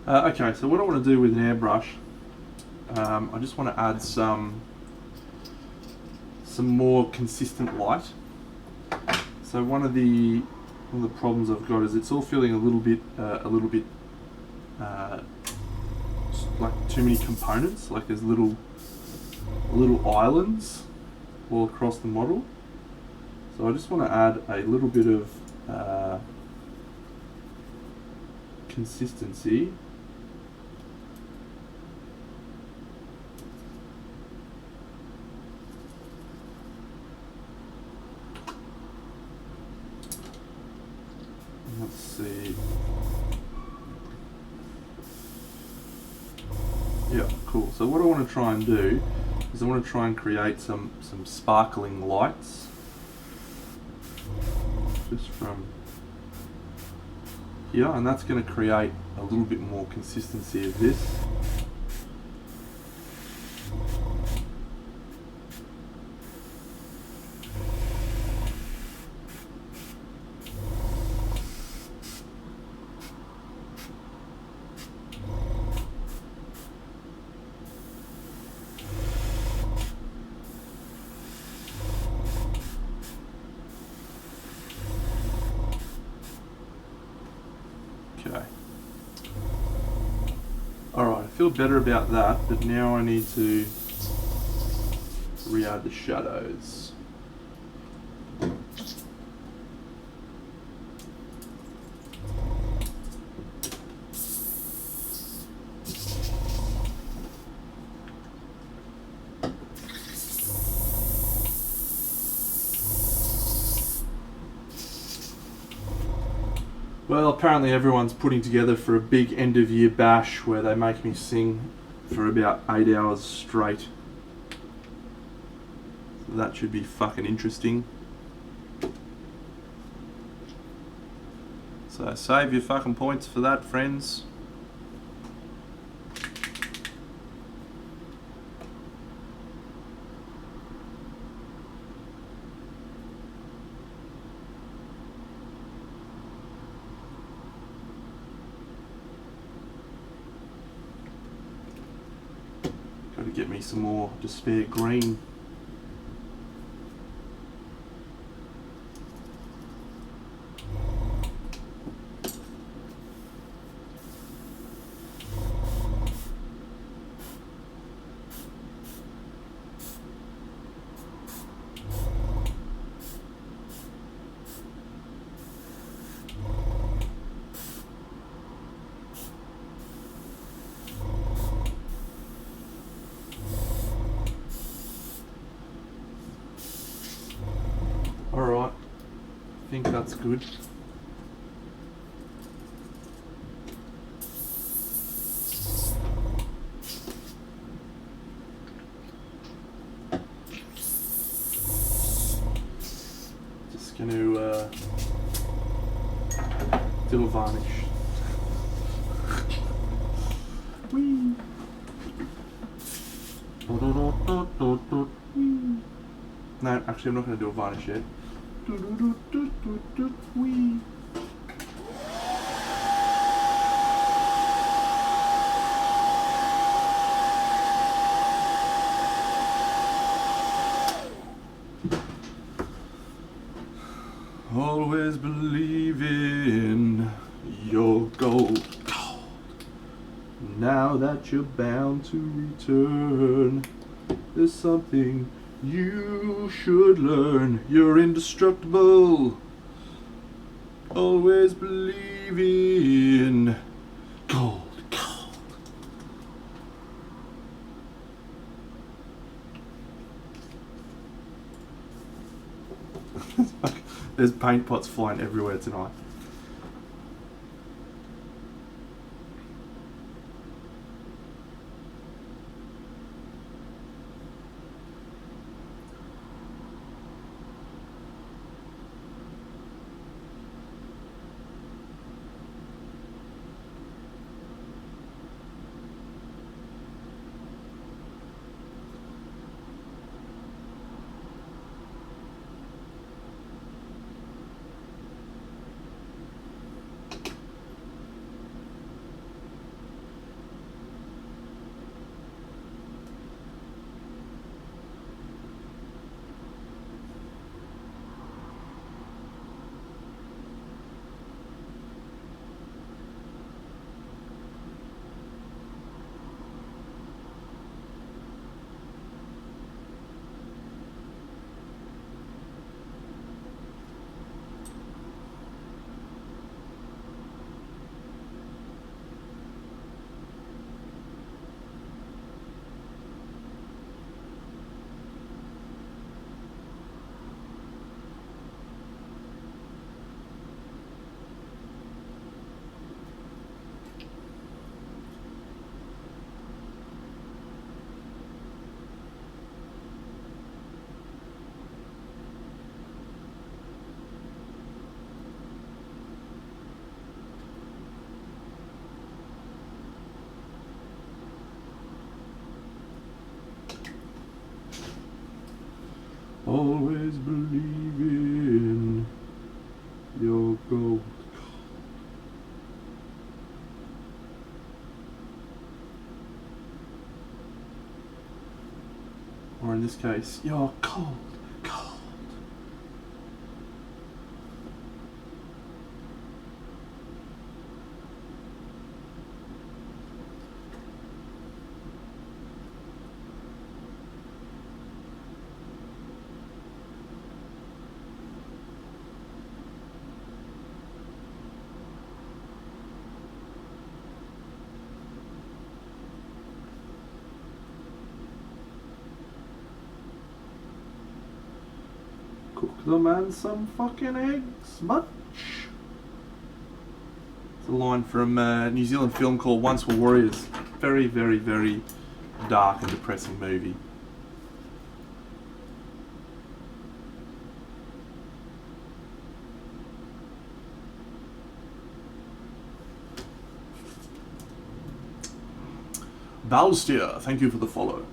Speaker 1: Okay, so what I want to do with an airbrush, I just want to add some more consistent light. So one of the problems I've got is it's all feeling a little bit like too many components. Like there's little islands all across the model. So I just want to add a little bit of consistency. Let's see. Yeah, cool. So what I want to try and do is I want to try and create some sparkling lights just from here, and that's going to create a little bit more consistency of this. Okay. Alright, I feel better about that, but now I need to re-add the shadows. Well, apparently everyone's putting together for a big end of year bash where they make me sing for about 8 hours straight. So that should be fucking interesting. So save your fucking points for that, friends. Got to get me some more Despair green. Alright, I think that's good. Just going to do a varnish. Whee! No, actually I'm not going to do a varnish yet. Wee. Always believe in your gold. Now that you're bound to return, there's something you should learn. You're indestructible. Always believe in gold. There's paint pots flying everywhere tonight. Always believe in your gold. Or in this case, you're cold. Cook the man some fucking eggs, much. It's a line from a New Zealand film called Once Were Warriors. Very, very, very dark and depressing movie. Balstier, thank you for the follow.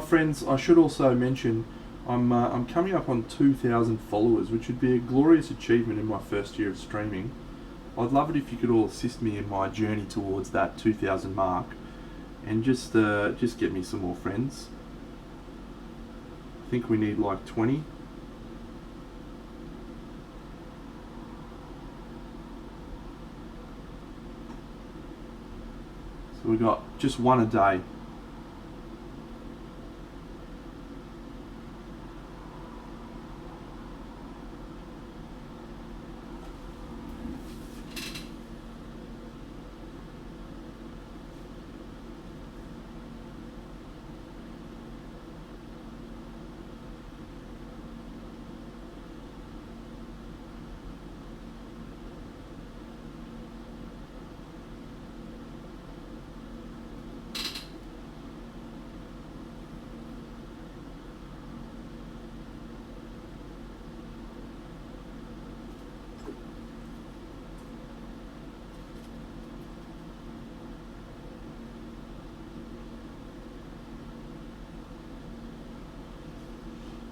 Speaker 1: Friends, I should also mention I'm coming up on 2,000 followers, which would be a glorious achievement in my first year of streaming. I'd love it if you could all assist me in my journey towards that 2,000 mark, and just get me some more friends. I think we need like 20. So we got just one a day.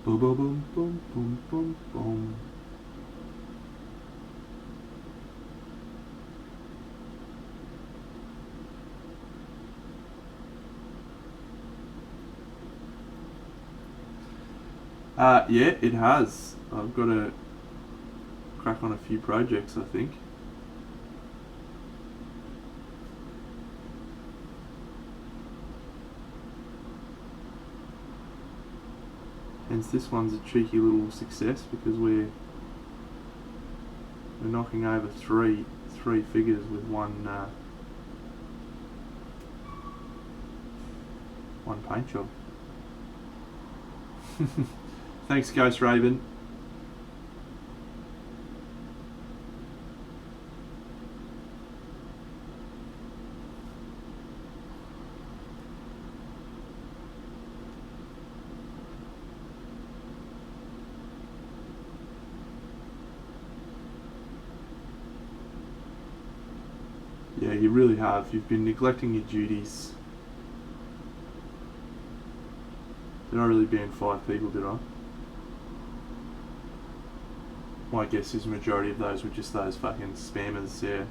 Speaker 1: Boom, boom, boom, boom, boom, boom, boom. Yeah, it has. I've got to crack on a few projects, I think. Hence this one's a cheeky little success because we're knocking over three figures with one paint job. Thanks, Ghost Raven. Yeah, you really have. You've been neglecting your duties. Did I really ban 5 people, did I? My guess is the majority of those were just those fucking spammers, yeah.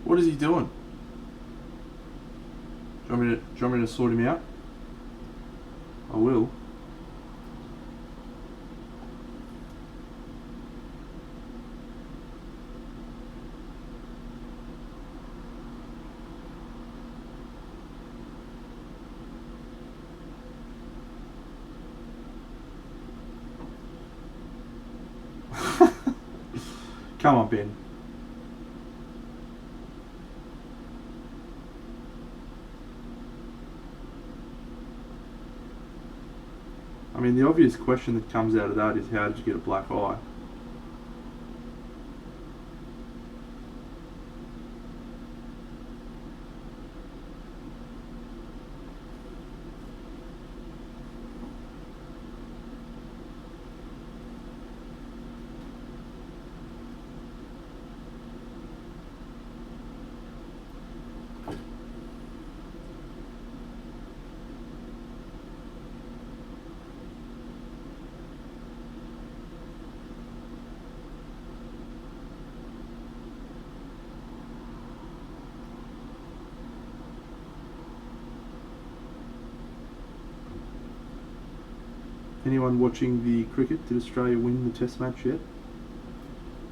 Speaker 1: What is he doing? Do you want me to sort him out? I will. Come on, Ben. I mean, the obvious question that comes out of that is, how did you get a black eye? Anyone watching the cricket? Did Australia win the Test match yet?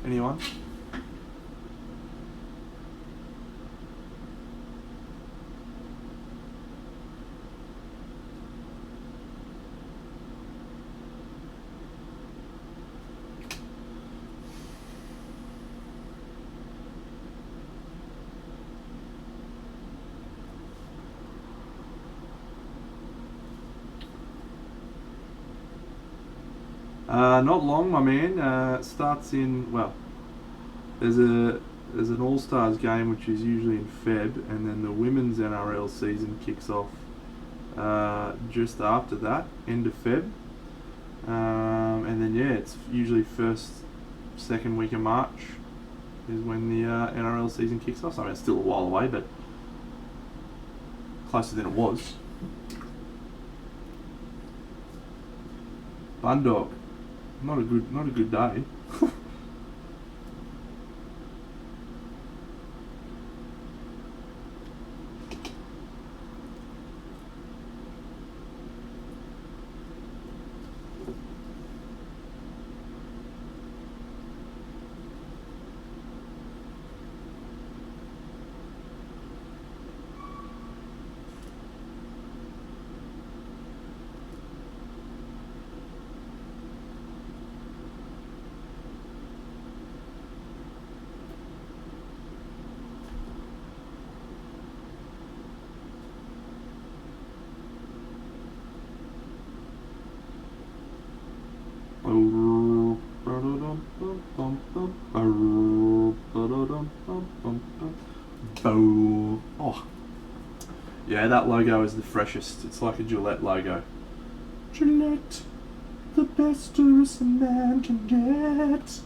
Speaker 1: Anyone? Not long, my man. Starts in, well, there's an All-Stars game which is usually in Feb, and then the women's NRL season kicks off just after that, end of Feb. And then yeah, it's usually second week of March is when the NRL season kicks off. So I mean, it's still a while away, but closer than it was. Bundog. Not a good day. Oh, yeah, that logo is the freshest. It's like a Gillette logo. Gillette, the best tourist a man can get.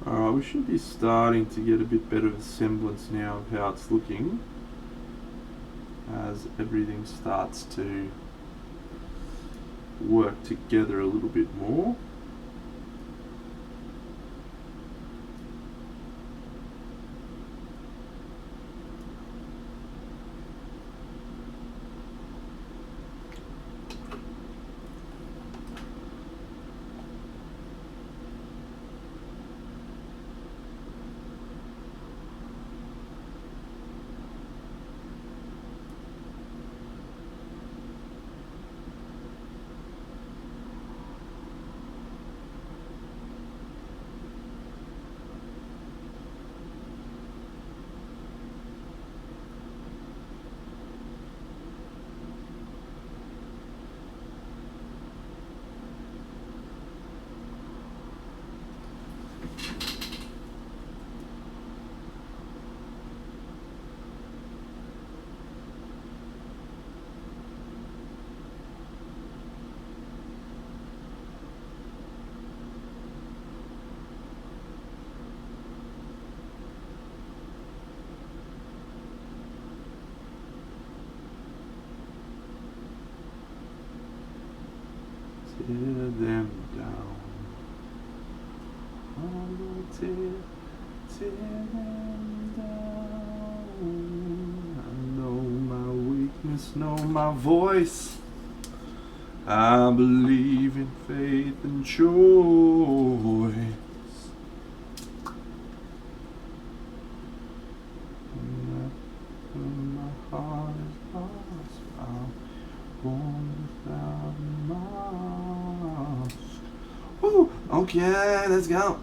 Speaker 1: Alright, we should be starting to get a bit better of a semblance now of how it's looking as everything starts to work together a little bit more. Tear them down. I will tear them down. I know my weakness, know my voice. I believe in faith and choice. And my heart is lost. I'm born without a mask. Woo! Okay, let's go.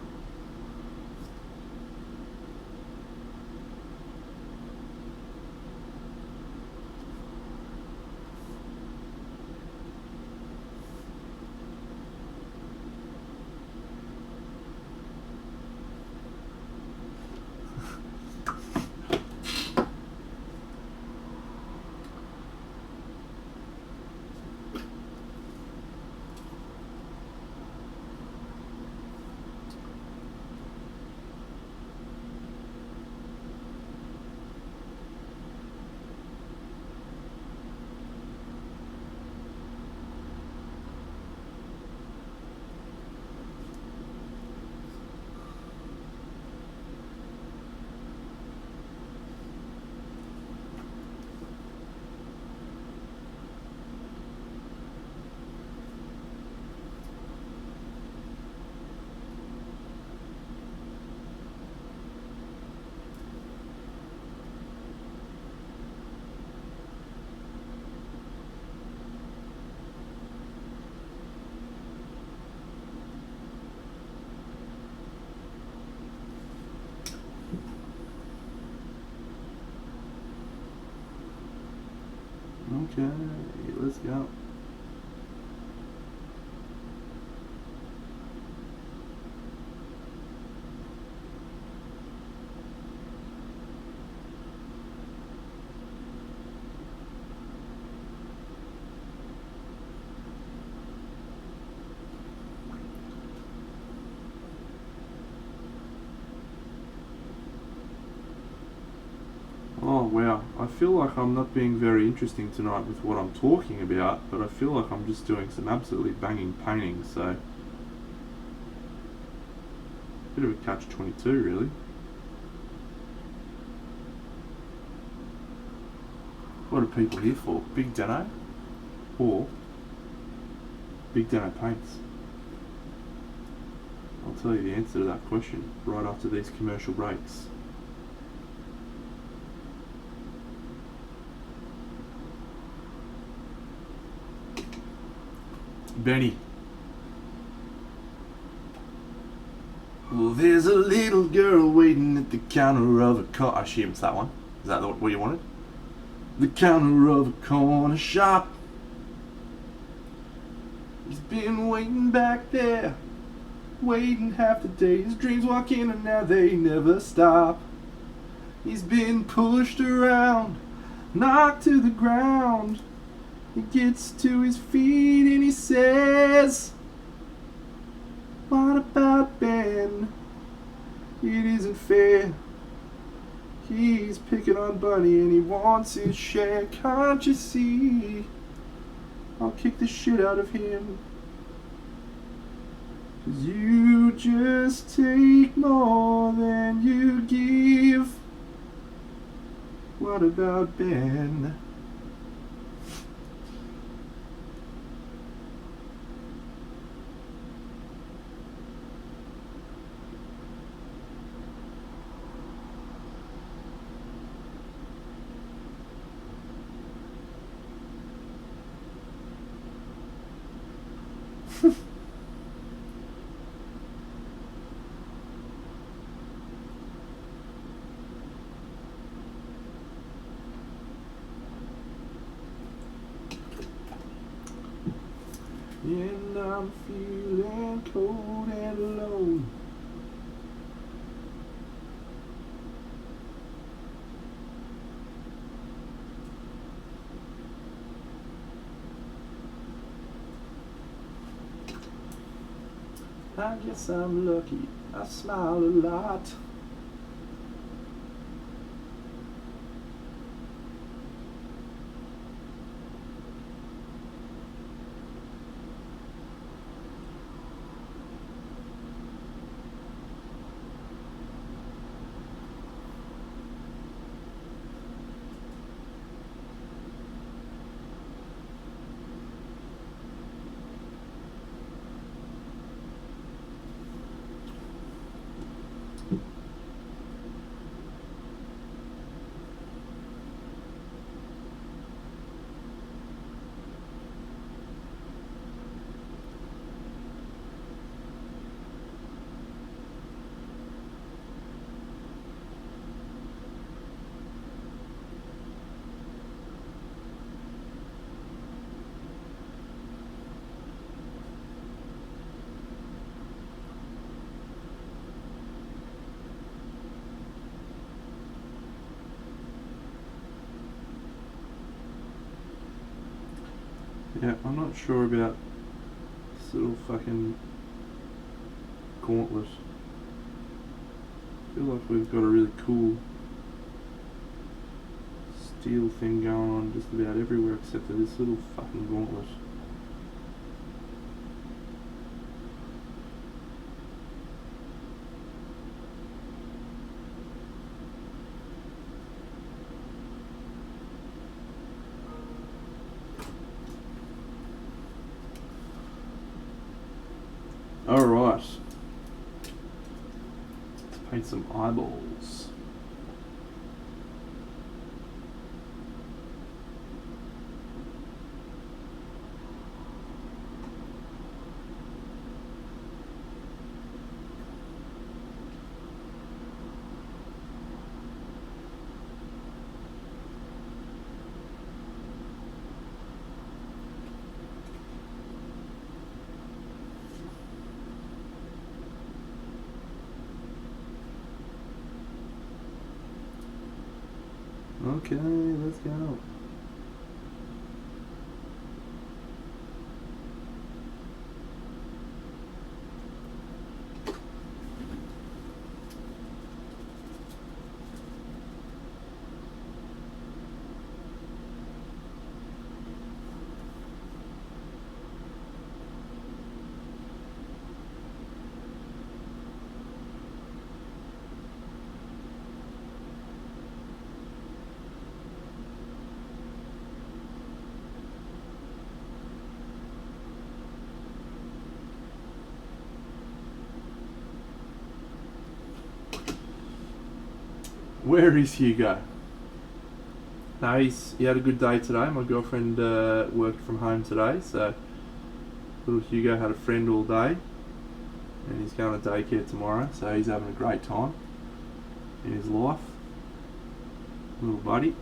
Speaker 1: Okay, let's go. Oh wow, I feel like I'm not being very interesting tonight with what I'm talking about, but I feel like I'm just doing some absolutely banging painting, so bit of a catch-22 really. What are people here for? Big Dano? Or Big Dano Paints? I'll tell you the answer to that question right after these commercial breaks. Benny. Well, there's a little girl waiting at the counter of a car. I assume it's that one. Is that what you wanted? The counter of a corner shop. He's been waiting back there, waiting half the day. His dreams walk in and now they never stop. He's been pushed around, knocked to the ground. He gets to his feet and he says, what about Ben? It isn't fair. He's picking on Bunny and he wants his share. Can't you see? I'll kick the shit out of him. 'Cause you just take more than you give. What about Ben? And I'm feeling cold and alone. I guess I'm lucky, I smile a lot. Yeah, I'm not sure about this little fucking gauntlet. I feel like we've got a really cool steel thing going on just about everywhere except for this little fucking gauntlet. Alright. Let's paint some eyeballs. Okay, let's go. Where is Hugo? No, he had a good day today. My girlfriend worked from home today, so little Hugo had a friend all day, and he's going to daycare tomorrow, so he's having a great time in his life. Little buddy.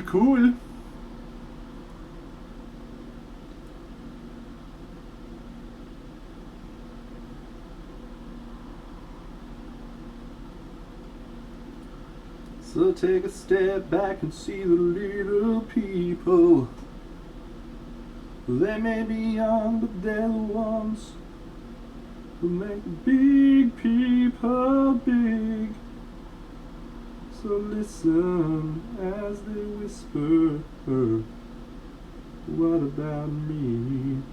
Speaker 1: Cool. So take a step back and see the little people. They may be young, but they're the ones who make the big people big. So listen as they whisper, what about me?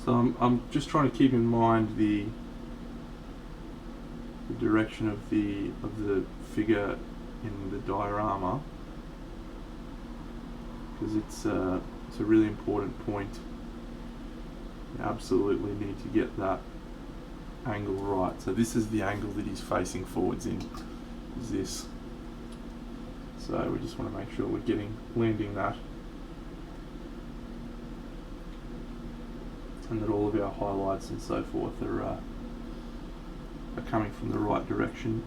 Speaker 1: So I'm just trying to keep in mind the direction of the figure in the diorama, because it's a really important point. You absolutely need to get that angle right. So this is the angle that he's facing forwards in, is this. So we just want to make sure we're landing that, and that all of our highlights and so forth are coming from the right direction.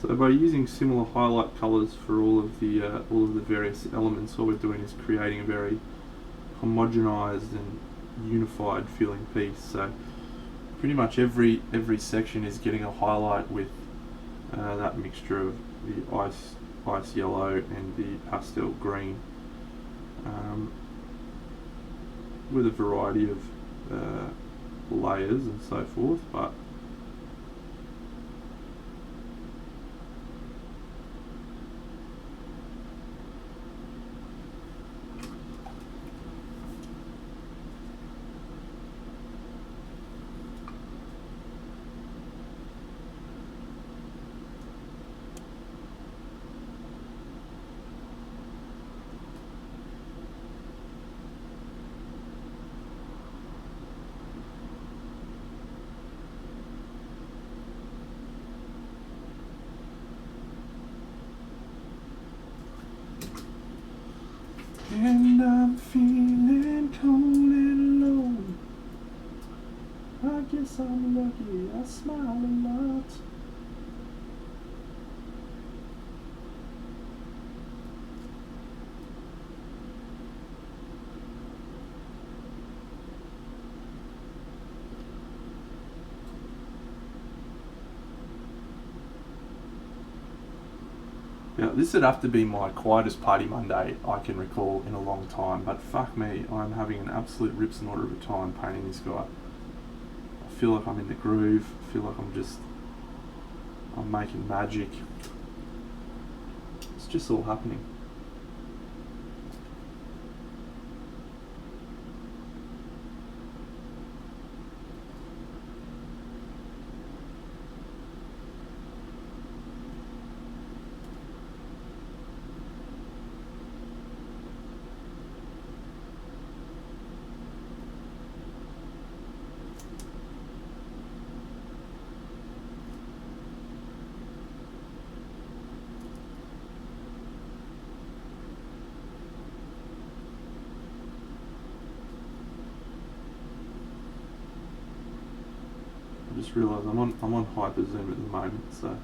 Speaker 1: So by using similar highlight colours for all of the various elements, all we're doing is creating a very homogenized and unified feeling piece. So pretty much every section is getting a highlight with that mixture of the ice yellow and the pastel green. with a variety of layers and so forth, but and I'm feeling cold and alone. I guess I'm lucky, I smile a lot. Now, this would have to be my quietest party Monday I can recall in a long time, but fuck me, I'm having an absolute rip snorter of a time painting this guy. I feel like I'm in the groove, I feel like I'm making magic. It's just all happening. I just realised I'm on hyper zoom at the moment, so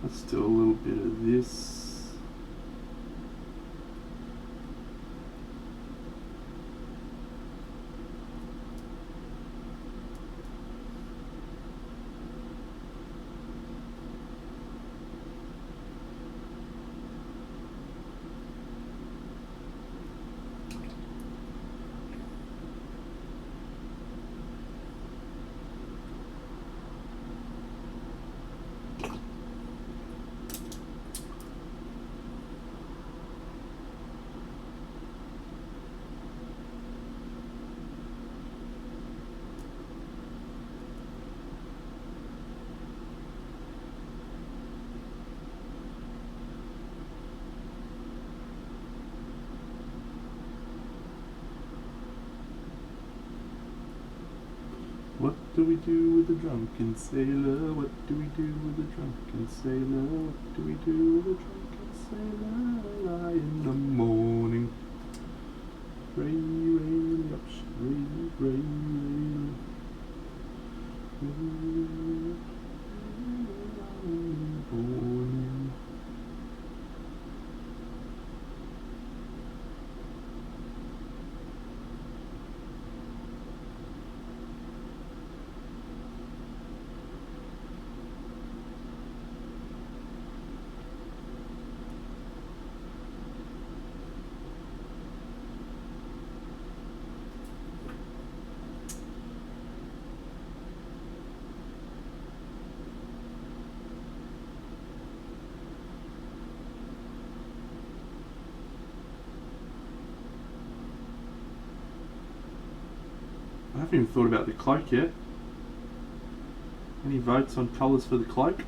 Speaker 1: let's do a little bit of this. What do we do with a drunken sailor? What do we do with a drunken sailor? What do we do with a drunken sailor? Lie in the morning. Ray, ray, up, ray, ray, morning. I haven't even thought about the cloak yet. Any votes on colours for the cloak?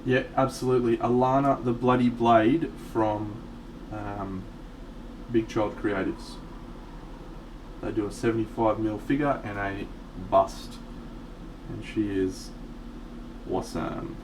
Speaker 1: Yeah, absolutely. Alana the Bloody Blade from Big Child Creatives. They do a 75mm figure and a bust, and she is awesome.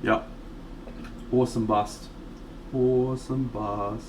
Speaker 1: Yep. Awesome bust. Awesome bust.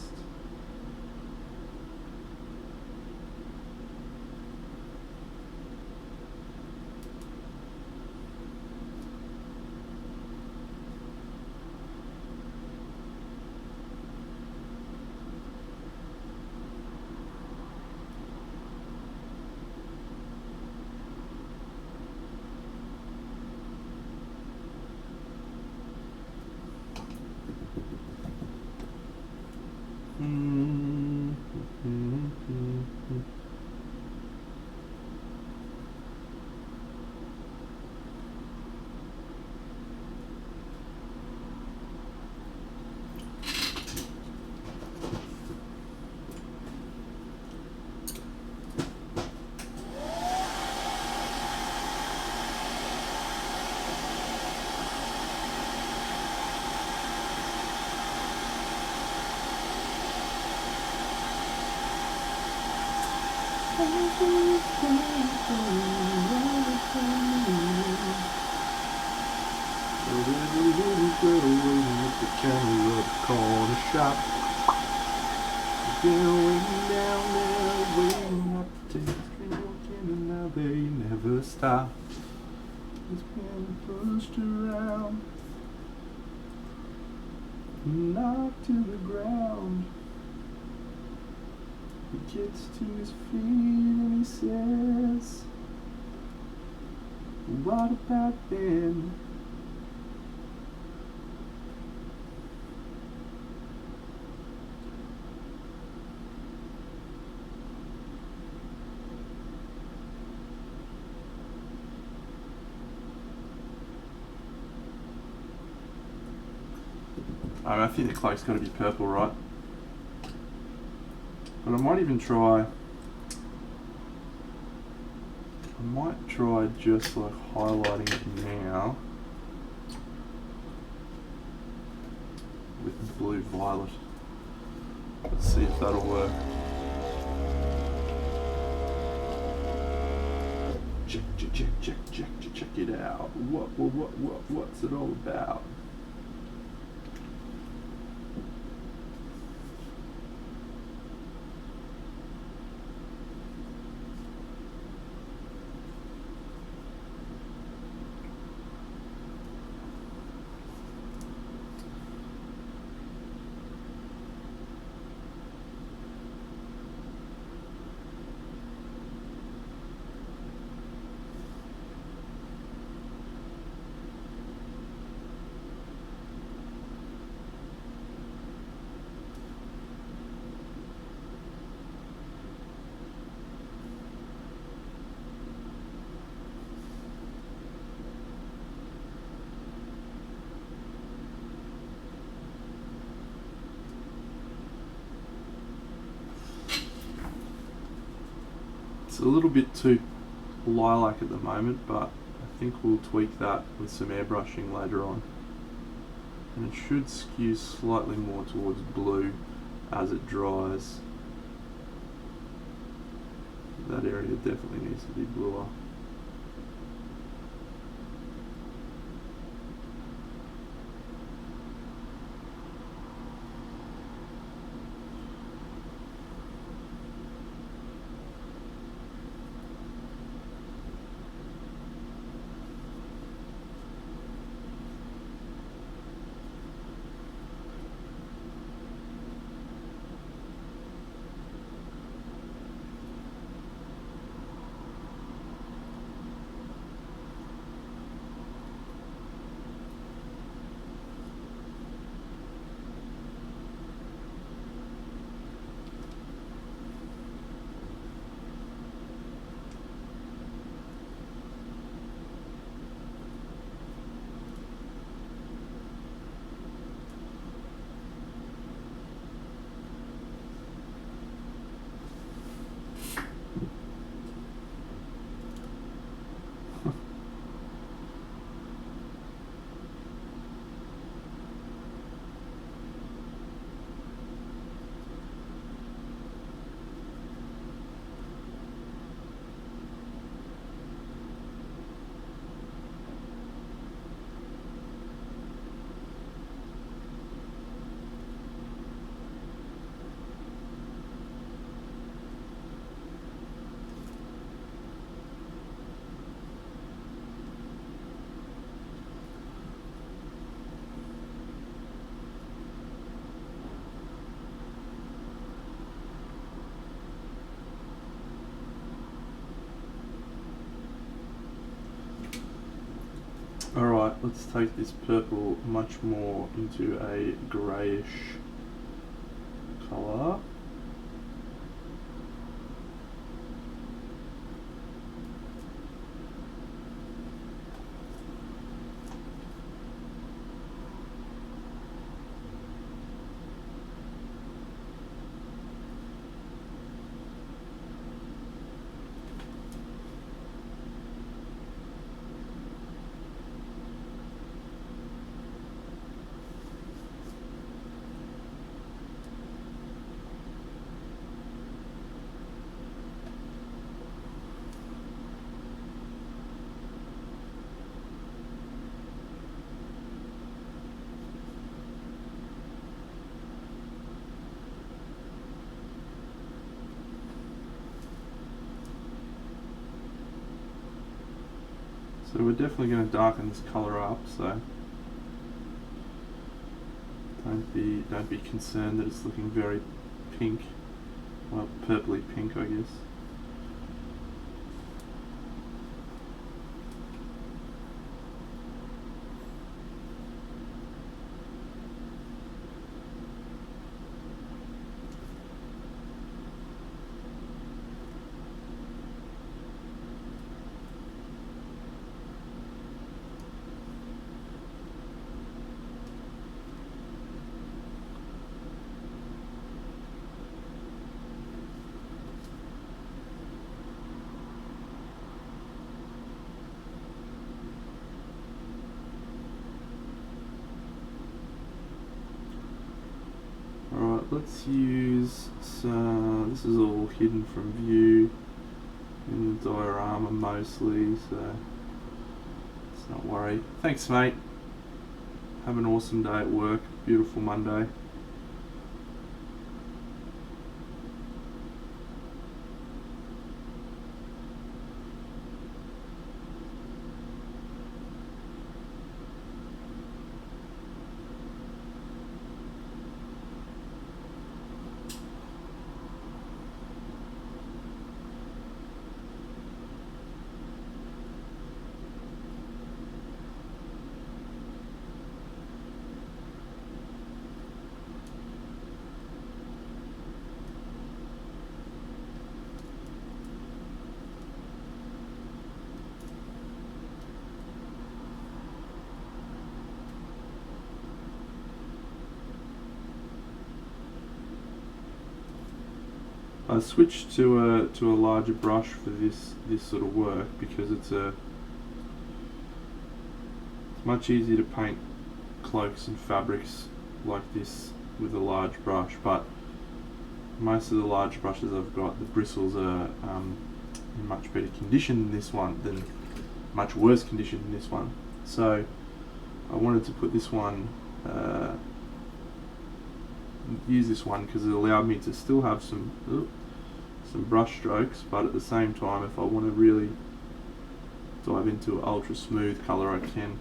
Speaker 1: Shop. Going down there, waiting up to and now they never stop. It's been pushed around, knocked to the ground. He gets to his feet and he says, what about then? I think the cloak's got to be purple, right? But I might even try. I might try just like highlighting it now with blue violet. Let's see if that'll work. Check it out. What's it all about? It's a little bit too lilac at the moment, but I think we'll tweak that with some airbrushing later on. And it should skew slightly more towards blue as it dries. That area definitely needs to be bluer. Alright, let's take this purple much more into a greyish colour. So we're definitely going to darken this colour up, so don't be concerned that it's looking very pink, well, purpley pink, I guess. Alright, let's use some, this is all hidden from view in the diorama mostly, so let's not worry. Thanks mate, have an awesome day at work, beautiful Monday. I switched to a larger brush for this sort of work because it's much easier to paint cloaks and fabrics like this with a large brush, but most of the large brushes I've got, the bristles are in much better condition than this one, much worse condition than this one. So I wanted to put this one, use this one because it allowed me to still have some brush strokes, but at the same time, if I want to really dive into an ultra smooth colour, I can.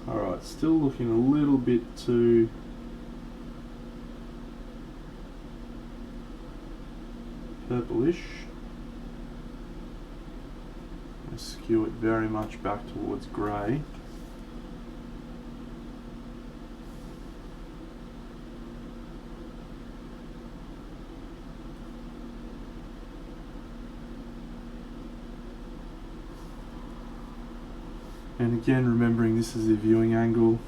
Speaker 1: Alright, still looking a little bit too purplish. I skew it very much back towards grey. And again, remembering this is the viewing angle.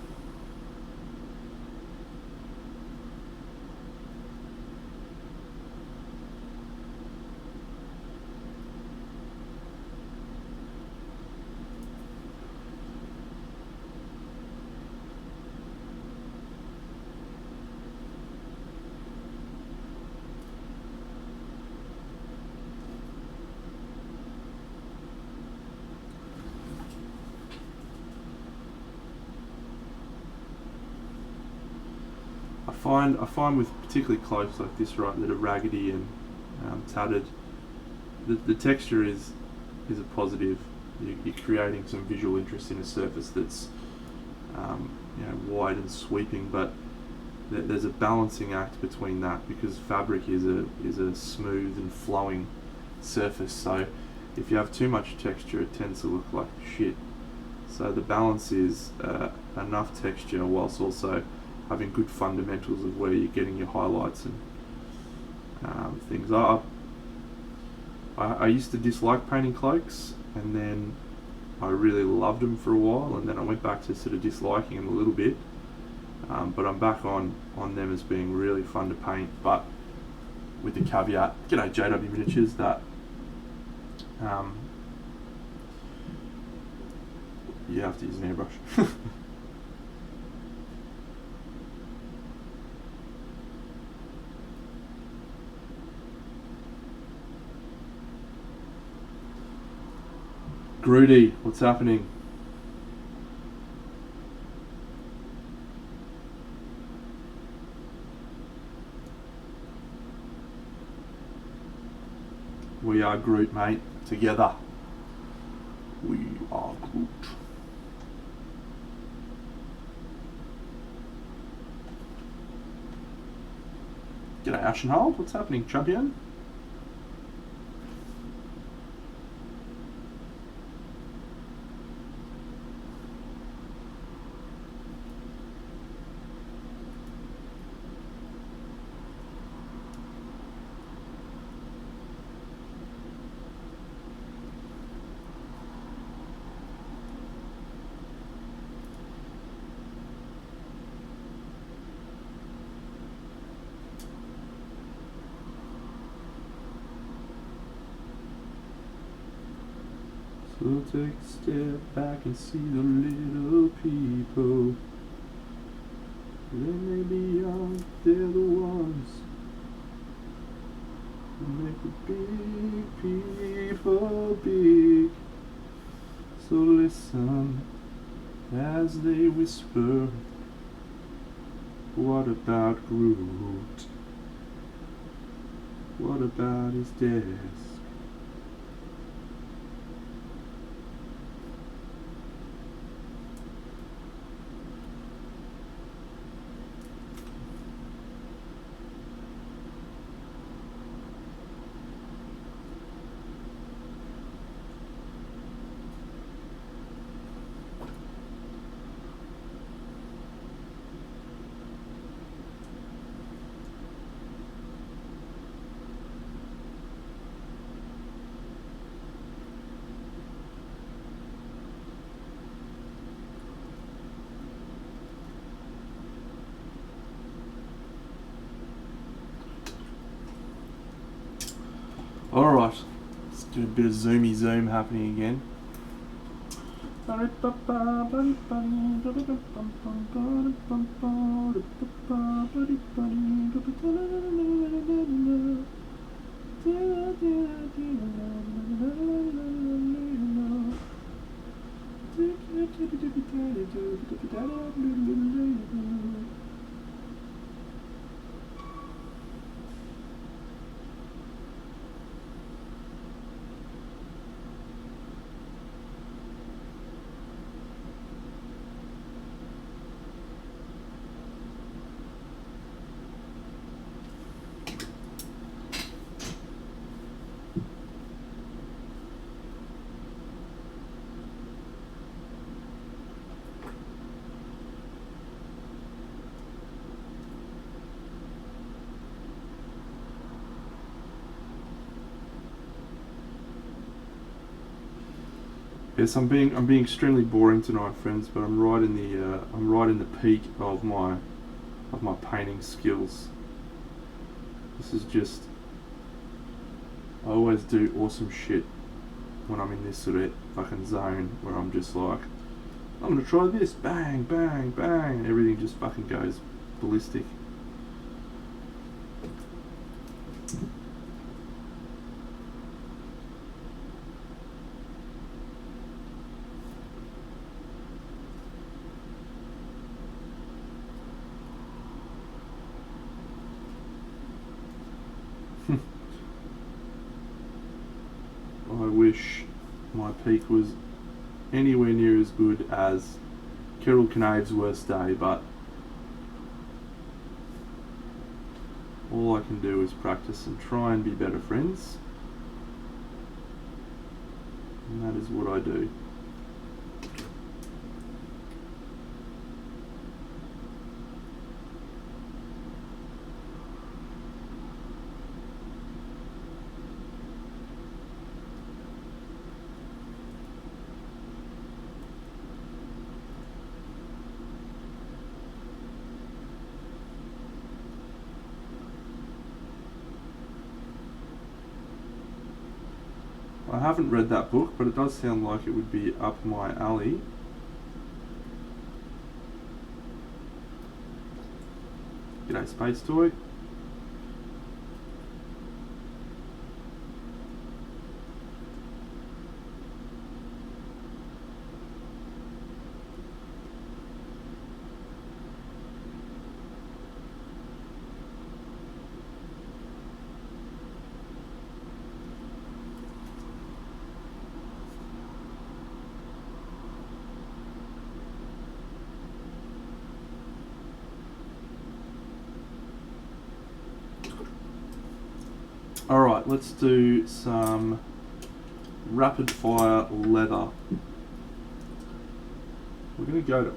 Speaker 1: find with particularly clothes like this, right, that are raggedy and tattered, the texture is a positive. You're creating some visual interest in a surface that's wide and sweeping, but there's a balancing act between that, because fabric is a smooth and flowing surface. So if you have too much texture, it tends to look like shit. So the balance is enough texture whilst also having good fundamentals of where you're getting your highlights and things. I used to dislike painting cloaks, and then I really loved them for a while, and then I went back to sort of disliking them a little bit. But I'm back on them as being really fun to paint, but with the caveat, g'day JW Miniatures, that you have to use an airbrush. Groody, what's happening? We are Groot, mate. Together. We are Groot. G'day Ashenhold, what's happening, champion? So take a step back and see the little people. They may be young, they're the ones who make the big people big. So listen as they whisper, what about Groot? What about his desk? Alright, let's get a bit of zoomy zoom happening again. Yes, I'm being extremely boring tonight, friends, but I'm right in the peak of my painting skills. This is just, I always do awesome shit when I'm in this sort of fucking zone where I'm just like, I'm gonna try this, bang, bang, bang, and everything just fucking goes ballistic. I wish my peak was anywhere near as good as Kirill Knave's worst day, but all I can do is practice and try and be better friends, and that is what I do. I haven't read that book, but it does sound like it would be up my alley. G'day, Space Toy. Alright, let's do some rapid fire leather. We're going to go to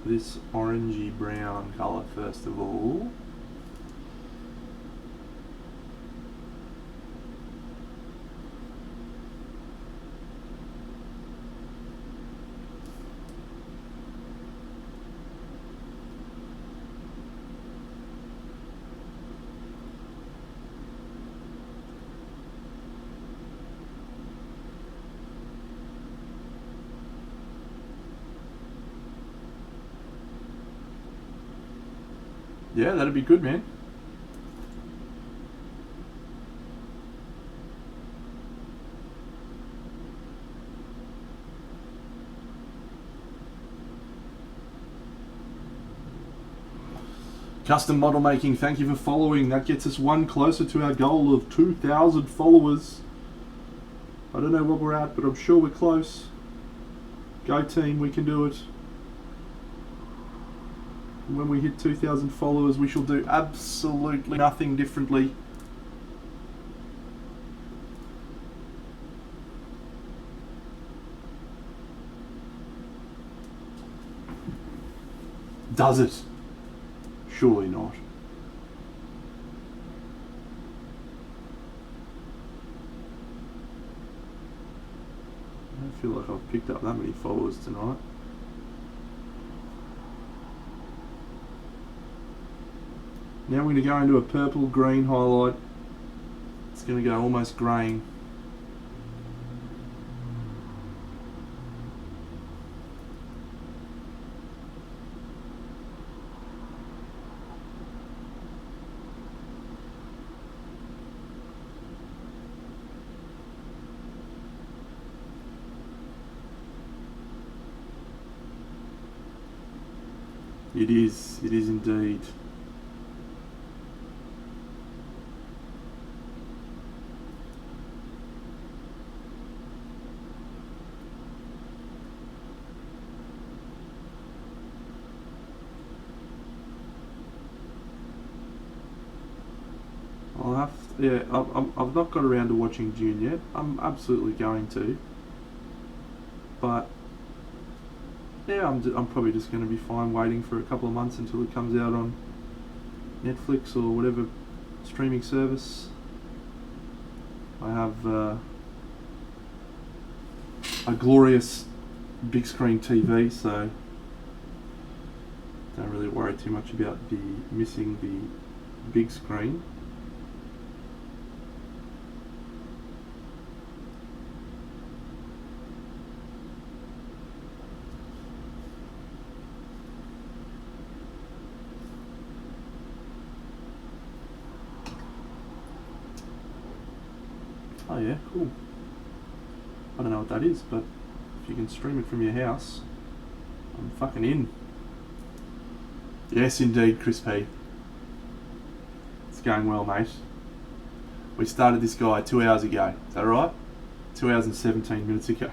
Speaker 1: this orangey brown colour first of all. Yeah, that'd be good, man. Custom model making, thank you for following. That gets us one closer to our goal of 2,000 followers. I don't know what we're at, but I'm sure we're close. Go team, we can do it. When we hit 2,000 followers, we shall do absolutely nothing differently. Does it? Surely not. I don't feel like I've picked up that many followers tonight. Now we're going to go into a purple green highlight. It's going to go almost greying. It is indeed. I've not got around to watching Dune yet. I'm absolutely going to, but yeah, I'm probably just going to be fine waiting for a couple of months until it comes out on Netflix or whatever streaming service. I have a glorious big screen TV, so don't really worry too much about missing the big screen. Oh yeah, cool. I don't know what that is, but if you can stream it from your house, I'm fucking in. Yes, indeed, Chris P. It's going well, mate. We started this guy 2 hours ago. Is that right? 2 hours and 17 minutes ago.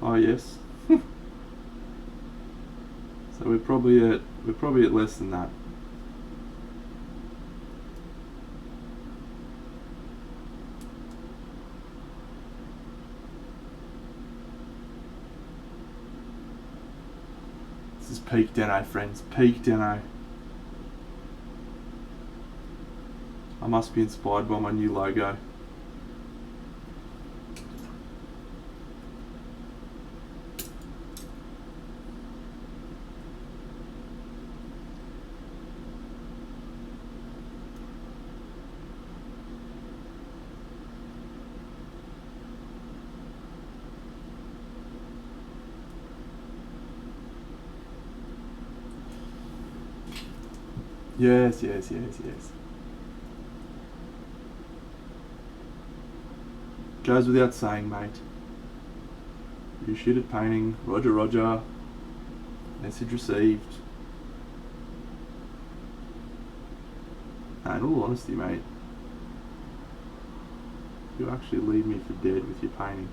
Speaker 1: Oh yes. So we're probably at less than that. This is peak Deno, friends. Peak Deno. I must be inspired by my new logo. Yes. Goes without saying, mate. You shit at painting. Roger. Message received. In all honesty, mate, you actually leave me for dead with your painting.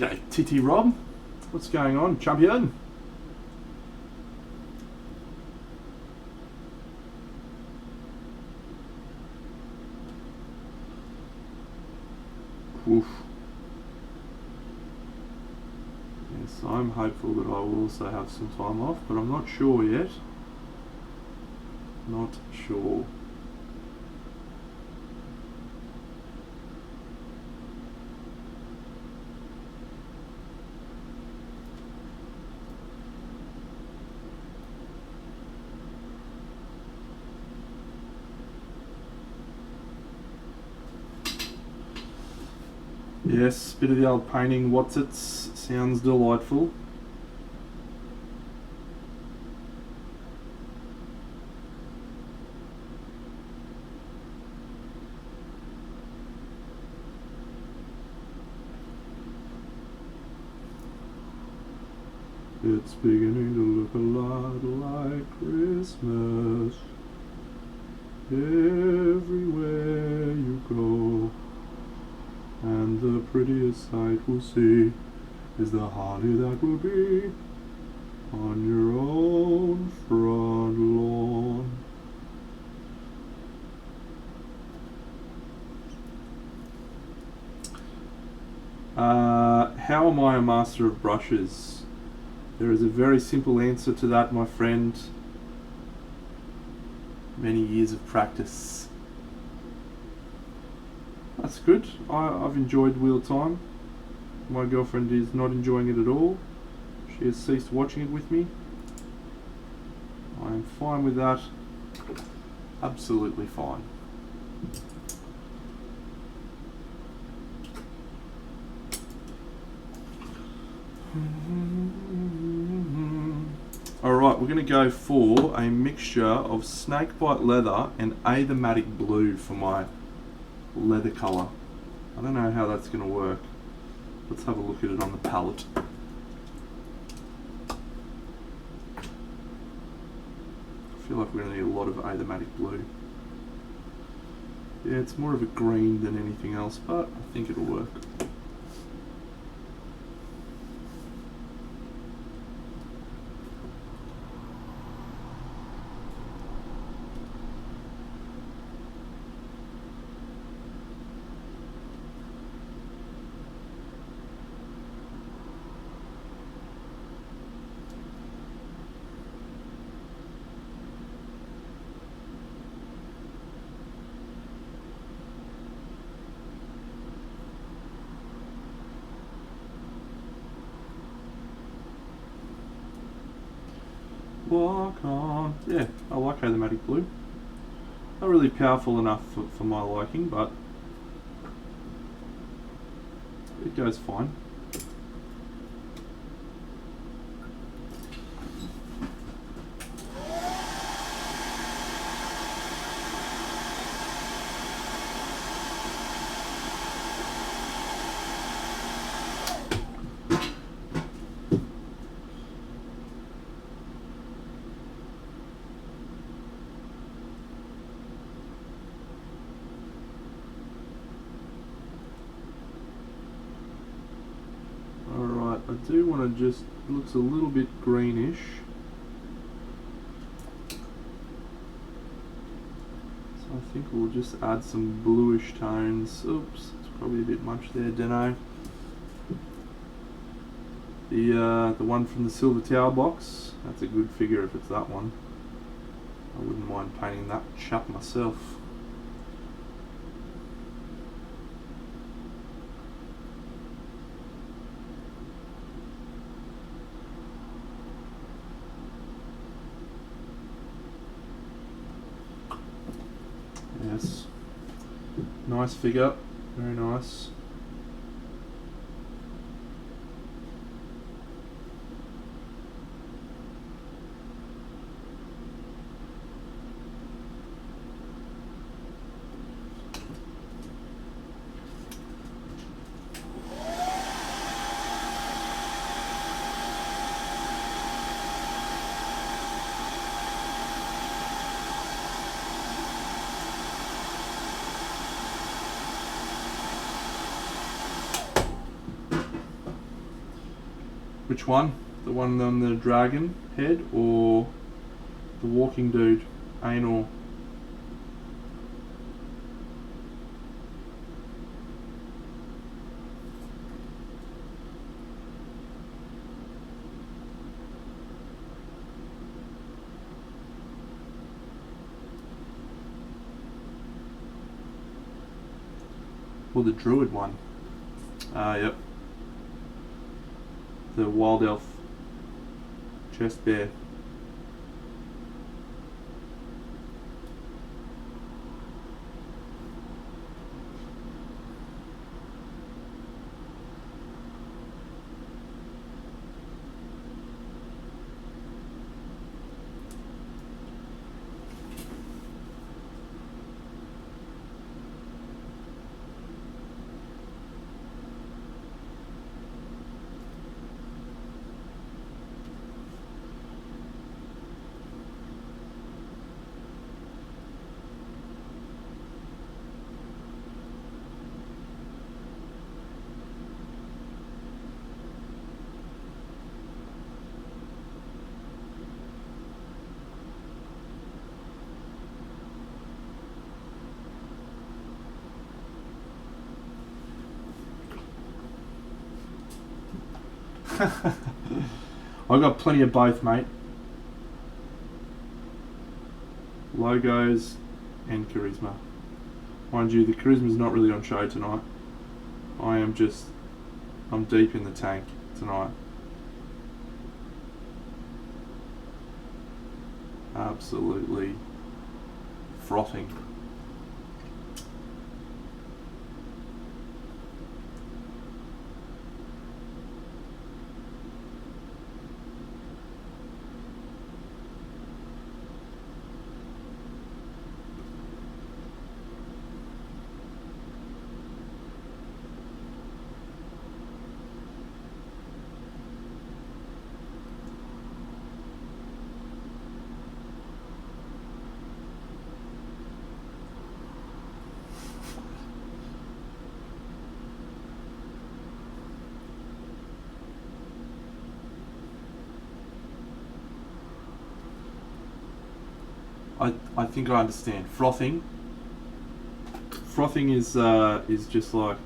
Speaker 1: Okay, TT Rob, what's going on, champion? Oof. Yes, I'm hopeful that I will also have some time off, but I'm not sure yet. Not sure. Yes, bit of the old painting, what's it? Sounds delightful. It's beginning to look a lot like Christmas everywhere you go. And the prettiest sight we'll see is the holly that will be on your own front lawn. How am I a master of brushes? There is a very simple answer to that, my friend. Many years of practice. That's good. I've enjoyed wheel time. My girlfriend is not enjoying it at all. She has ceased watching it with me. I am fine with that. Absolutely fine. Alright, we're going to go for a mixture of snakebite leather and Aethermatic blue for my leather colour. I don't know how that's going to work. Let's have a look at it on the palette. I feel like we're going to need a lot of Aethermatic blue. Yeah, it's more of a green than anything else, but I think it'll work. walk on. Yeah, I like Automatic Blue. Not really powerful enough for my liking, but it goes fine. I do want to just, it looks a little bit greenish. So I think we'll just add some bluish tones. Oops, it's probably a bit much there, dunno. The one from the Silver Tower box, that's a good figure if it's that one. I wouldn't mind painting that chap myself. Yes, nice figure, very nice. Which one? The one on the dragon head or the walking dude? Anal. Or the druid one? Yep. The wild elf chest bear. I got plenty of both, mate. Logos and charisma. Mind you, the charisma's not really on show tonight. I'm deep in the tank tonight. Absolutely frothing. I think I understand. Frothing. Frothing is just like,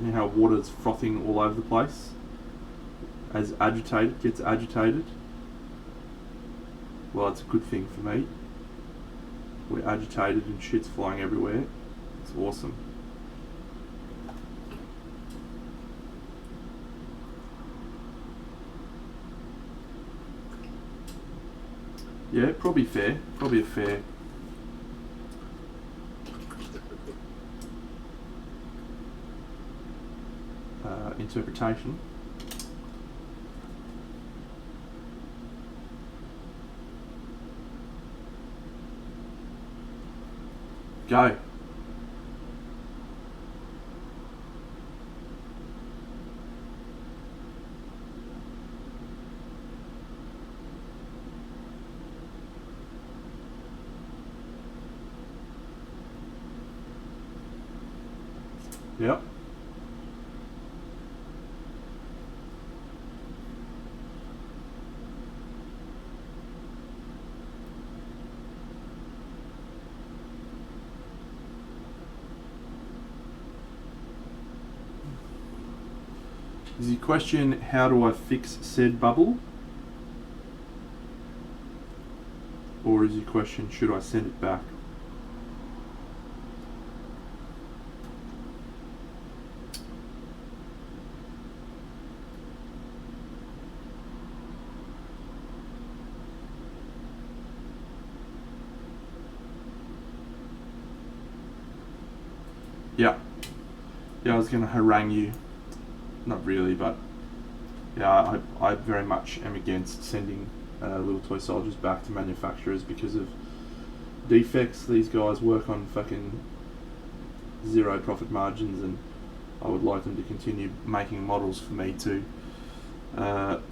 Speaker 1: you know how water's frothing all over the place? As agitated, gets agitated. Well, it's a good thing for me. We're agitated and shit's flying everywhere. It's awesome. Yeah, probably fair. Probably a fair interpretation. Go. Yep. Is your question, how do I fix said bubble? Or is your question, should I send it back? Yeah. Yeah, I was going to harangue you. Not really, but yeah, I very much am against sending little toy soldiers back to manufacturers because of defects. These guys work on fucking zero profit margins, and I would like them to continue making models for me too.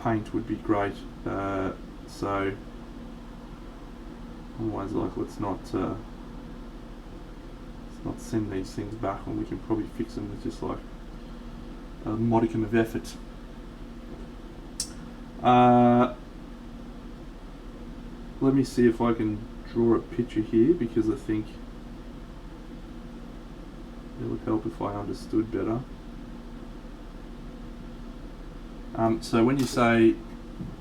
Speaker 1: Paint would be great, so I'm always like, let's not send these things back when we can probably fix them with just like a modicum of effort. Let me see if I can draw a picture here, because I think it would help if I understood better. So when you say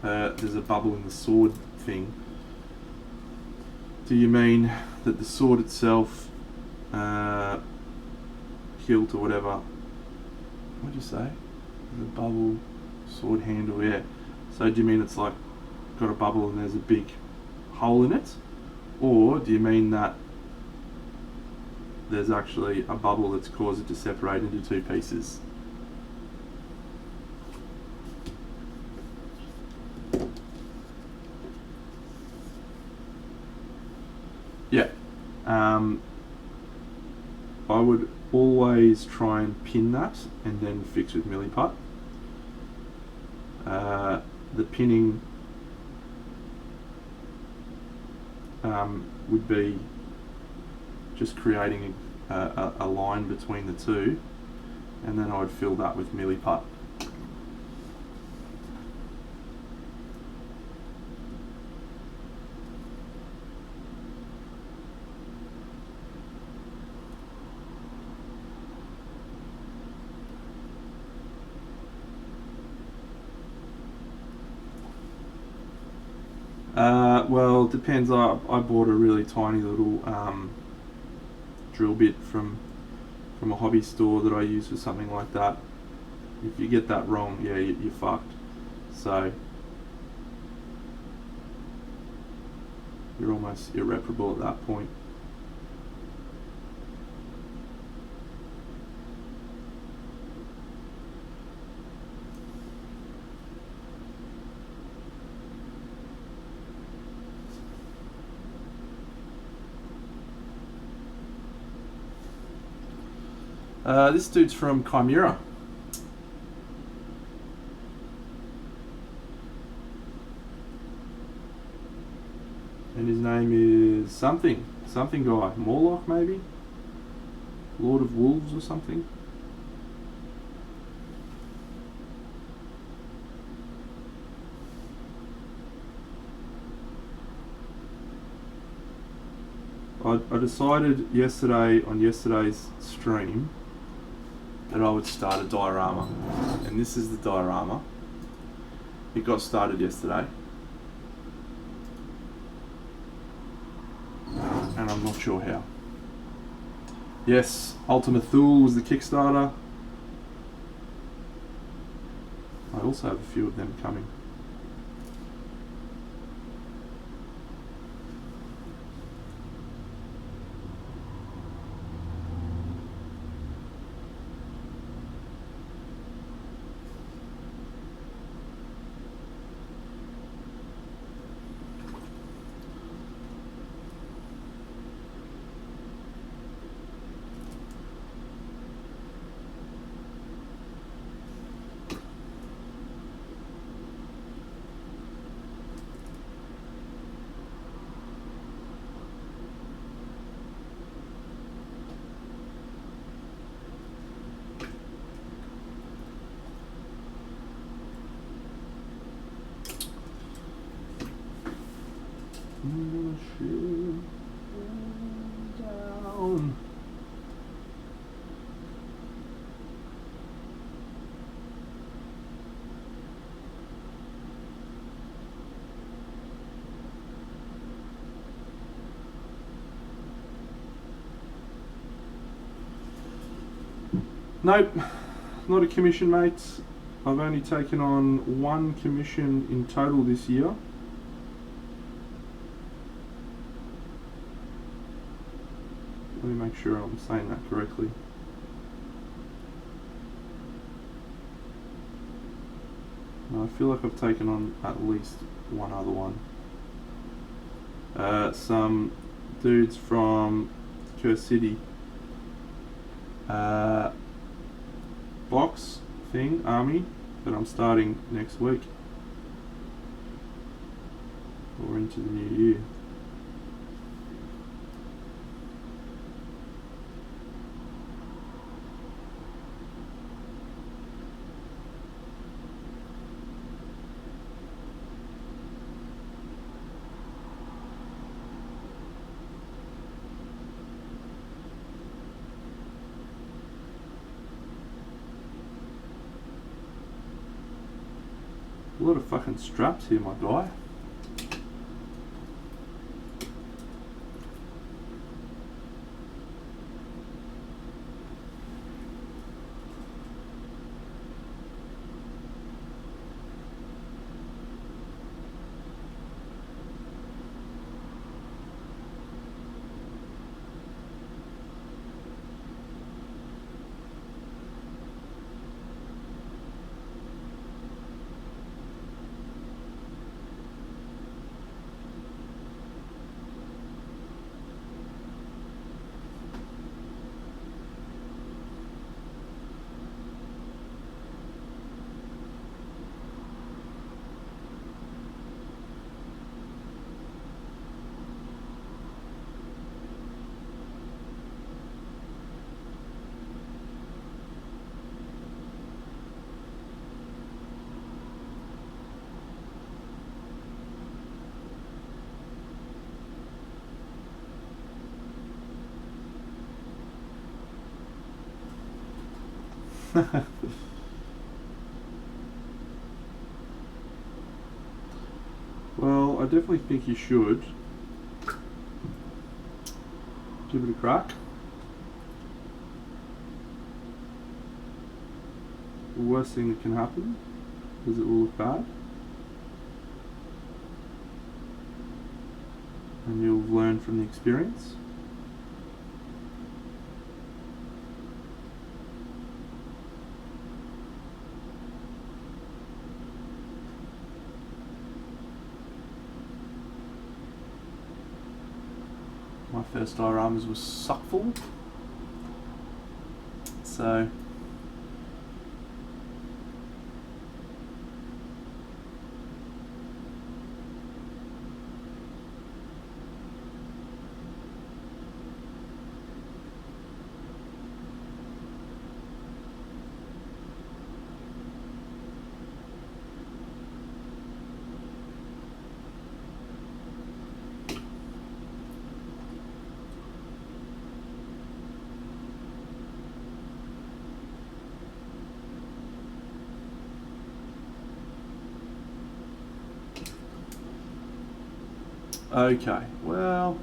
Speaker 1: there's a bubble in the sword thing, do you mean that the sword itself, hilt or whatever, what did you say? The bubble, sword handle, yeah. So do you mean it's like got a bubble and there's a big hole in it? Or do you mean that there's actually a bubble that's caused it to separate into two pieces? Yeah. I would always try and pin that and then fix with milliput. The pinning would be just creating a line between the two, and then I would fill that with milliput. Well, it depends. I bought a really tiny little drill bit from a hobby store that I use for something like that. If you get that wrong, yeah, you're fucked. So you're almost irreparable at that point. This dude's from Chimera. And his name is something guy. Morlock, maybe? Lord of Wolves or something? I decided yesterday, on yesterday's stream, that I would start a diorama, and this is the diorama. It got started yesterday, and I'm not sure how. Yes, Ultima Thule was the Kickstarter. I also have a few of them coming. Down. Nope, not a commission, mates. I've only taken on one commission in total this year. Let me make sure I'm saying that correctly. No, I feel like I've taken on at least one other one. Some dudes from Curse City. Box thing, army, that I'm starting next week. Or into the new year. A lot of fucking straps here, my guy. Well, I definitely think you should give it a crack. The worst thing that can happen is it will look bad, and you'll learn from the experience. My first dioramas was suckful, so okay, well,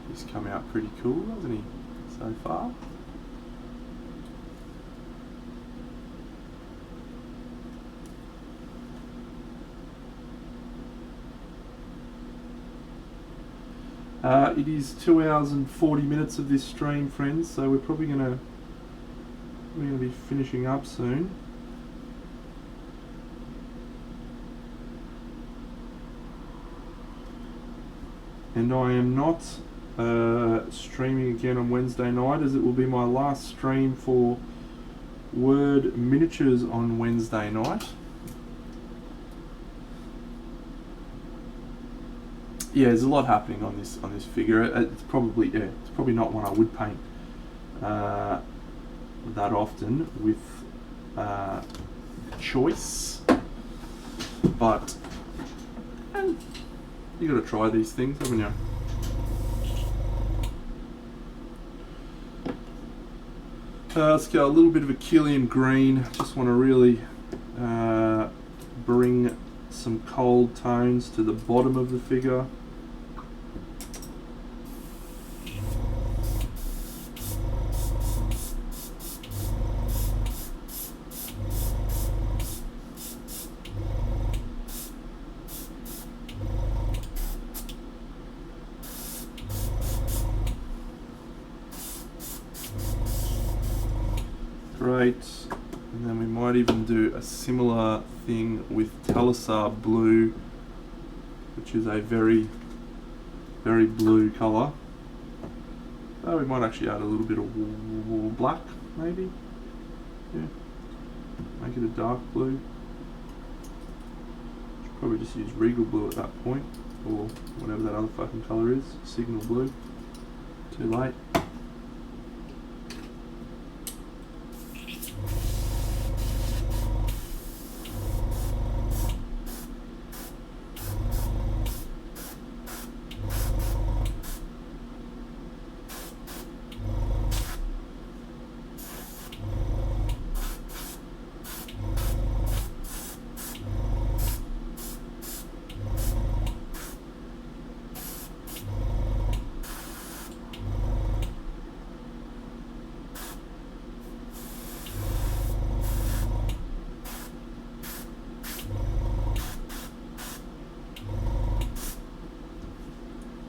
Speaker 1: he's come out pretty cool, hasn't he, so far? It is 2 hours and 40 minutes of this stream, friends, so we're probably gonna be finishing up soon. And I am not streaming again on Wednesday night, as it will be my last stream for Word Miniatures on Wednesday night. Yeah, there's a lot happening on this figure. It's probably not one I would paint that often with choice, but You got to try these things, haven't you? Let's go a little bit of a Killian green. Just want to really bring some cold tones to the bottom of the figure. Great, and then we might even do a similar thing with Talisar blue, which is a very, very blue colour. Oh, we might actually add a little bit of black, maybe. Yeah, make it a dark blue. Should probably just use Regal blue at that point, or whatever that other fucking colour is, Signal blue. Too late.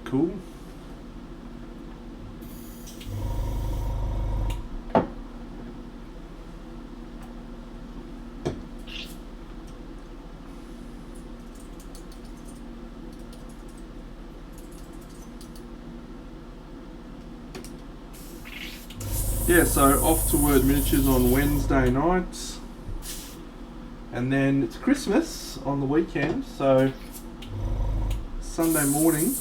Speaker 1: Cool. Yeah, so off to Word Miniatures on Wednesday night, and then it's Christmas on the weekend, so Sunday morning.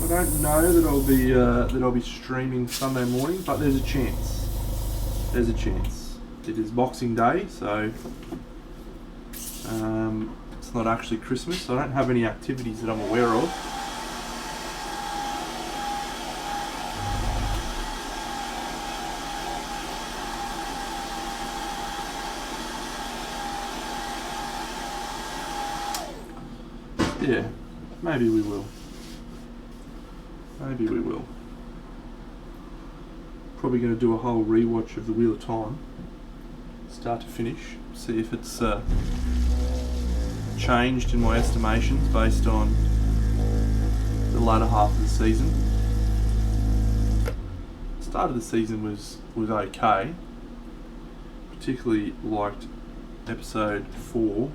Speaker 1: I don't know that I'll be streaming Sunday morning, but there's a chance. There's a chance. It is Boxing Day, so it's not actually Christmas. So I don't have any activities that I'm aware of. Yeah, maybe we will. Maybe we will. Probably going to do a whole rewatch of The Wheel of Time, start to finish, see if it's changed in my estimations based on the latter half of the season. The start of the season was okay. Particularly liked episode 4.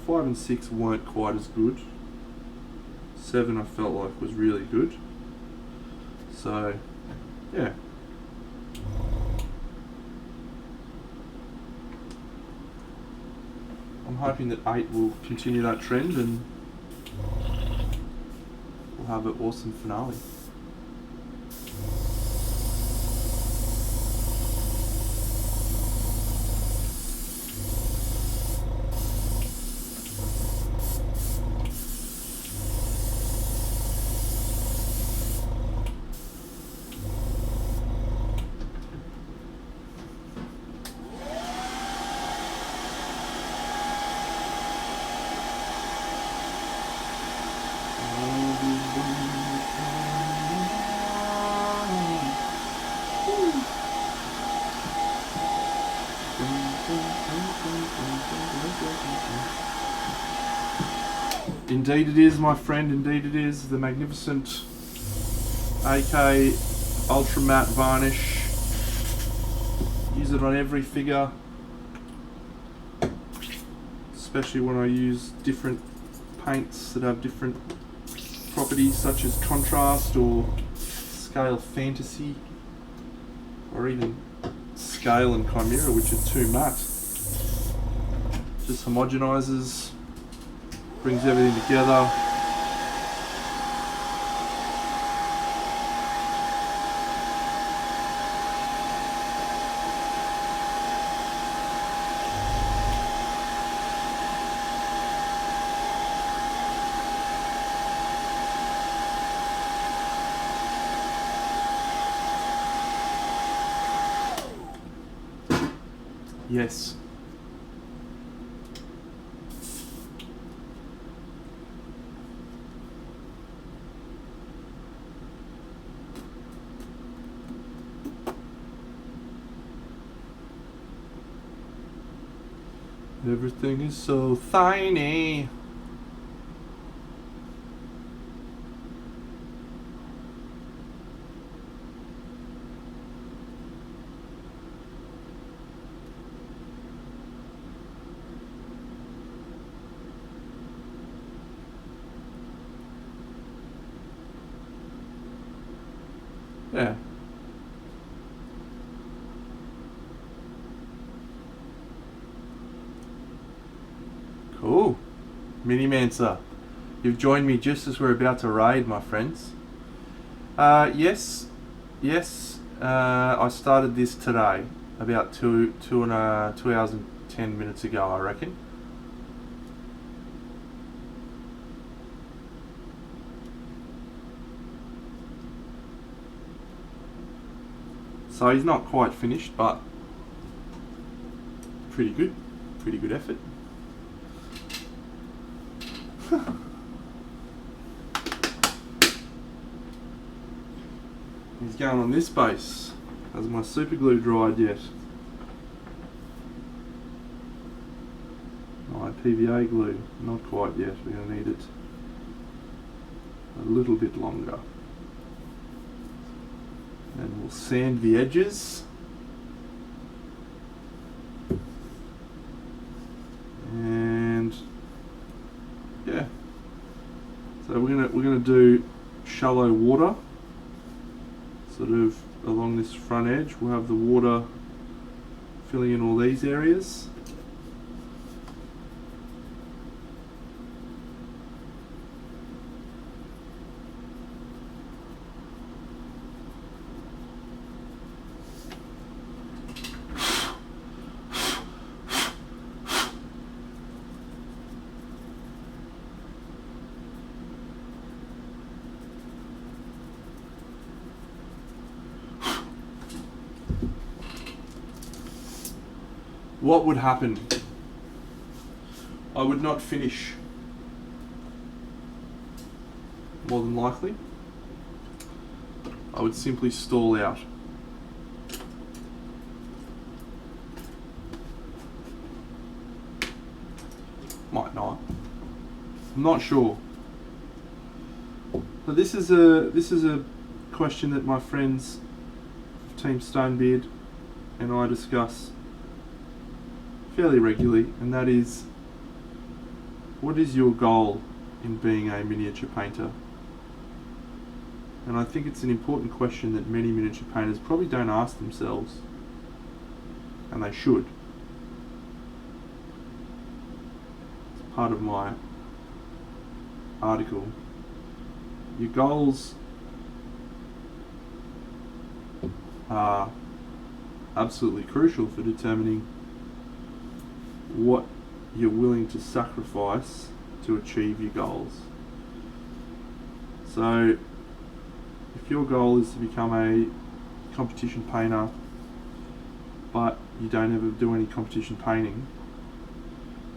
Speaker 1: 5 and 6 weren't quite as good. 7 I felt like was really good. So, yeah. I'm hoping that 8 will continue that trend and we'll have an awesome finale. Indeed it is, my friend, indeed it is. The magnificent AK Ultra Matte Varnish. Use it on every figure, especially when I use different paints that have different properties such as contrast or scale fantasy, or even scale and chimera, which are too matte. Just homogenizes, brings everything together. Yes. Everything is so tiny. Yeah. Cool. Minimancer, you've joined me just as we're about to raid, my friends. Yes. I started this today, about 2 hours and 10 minutes ago, I reckon. So he's not quite finished, but pretty good. Pretty good effort. He's going on this base. Has my super glue dried yet? My PVA glue, not quite yet. We're going to need it a little bit longer. And we'll sand the edges. And yeah. So we're gonna do shallow water, sort of along this front edge. We'll have the water filling in all these areas. What would happen? I would not finish, more than likely. I would simply stall out. Might not. I'm not sure. But this is a question that my friends Team Stonebeard and I discuss fairly regularly, and that is, what is your goal in being a miniature painter? And I think it's an important question that many miniature painters probably don't ask themselves, and they should. It's part of my article. Your goals are absolutely crucial for determining what you're willing to sacrifice to achieve your goals. So if your goal is to become a competition painter, but you don't ever do any competition painting,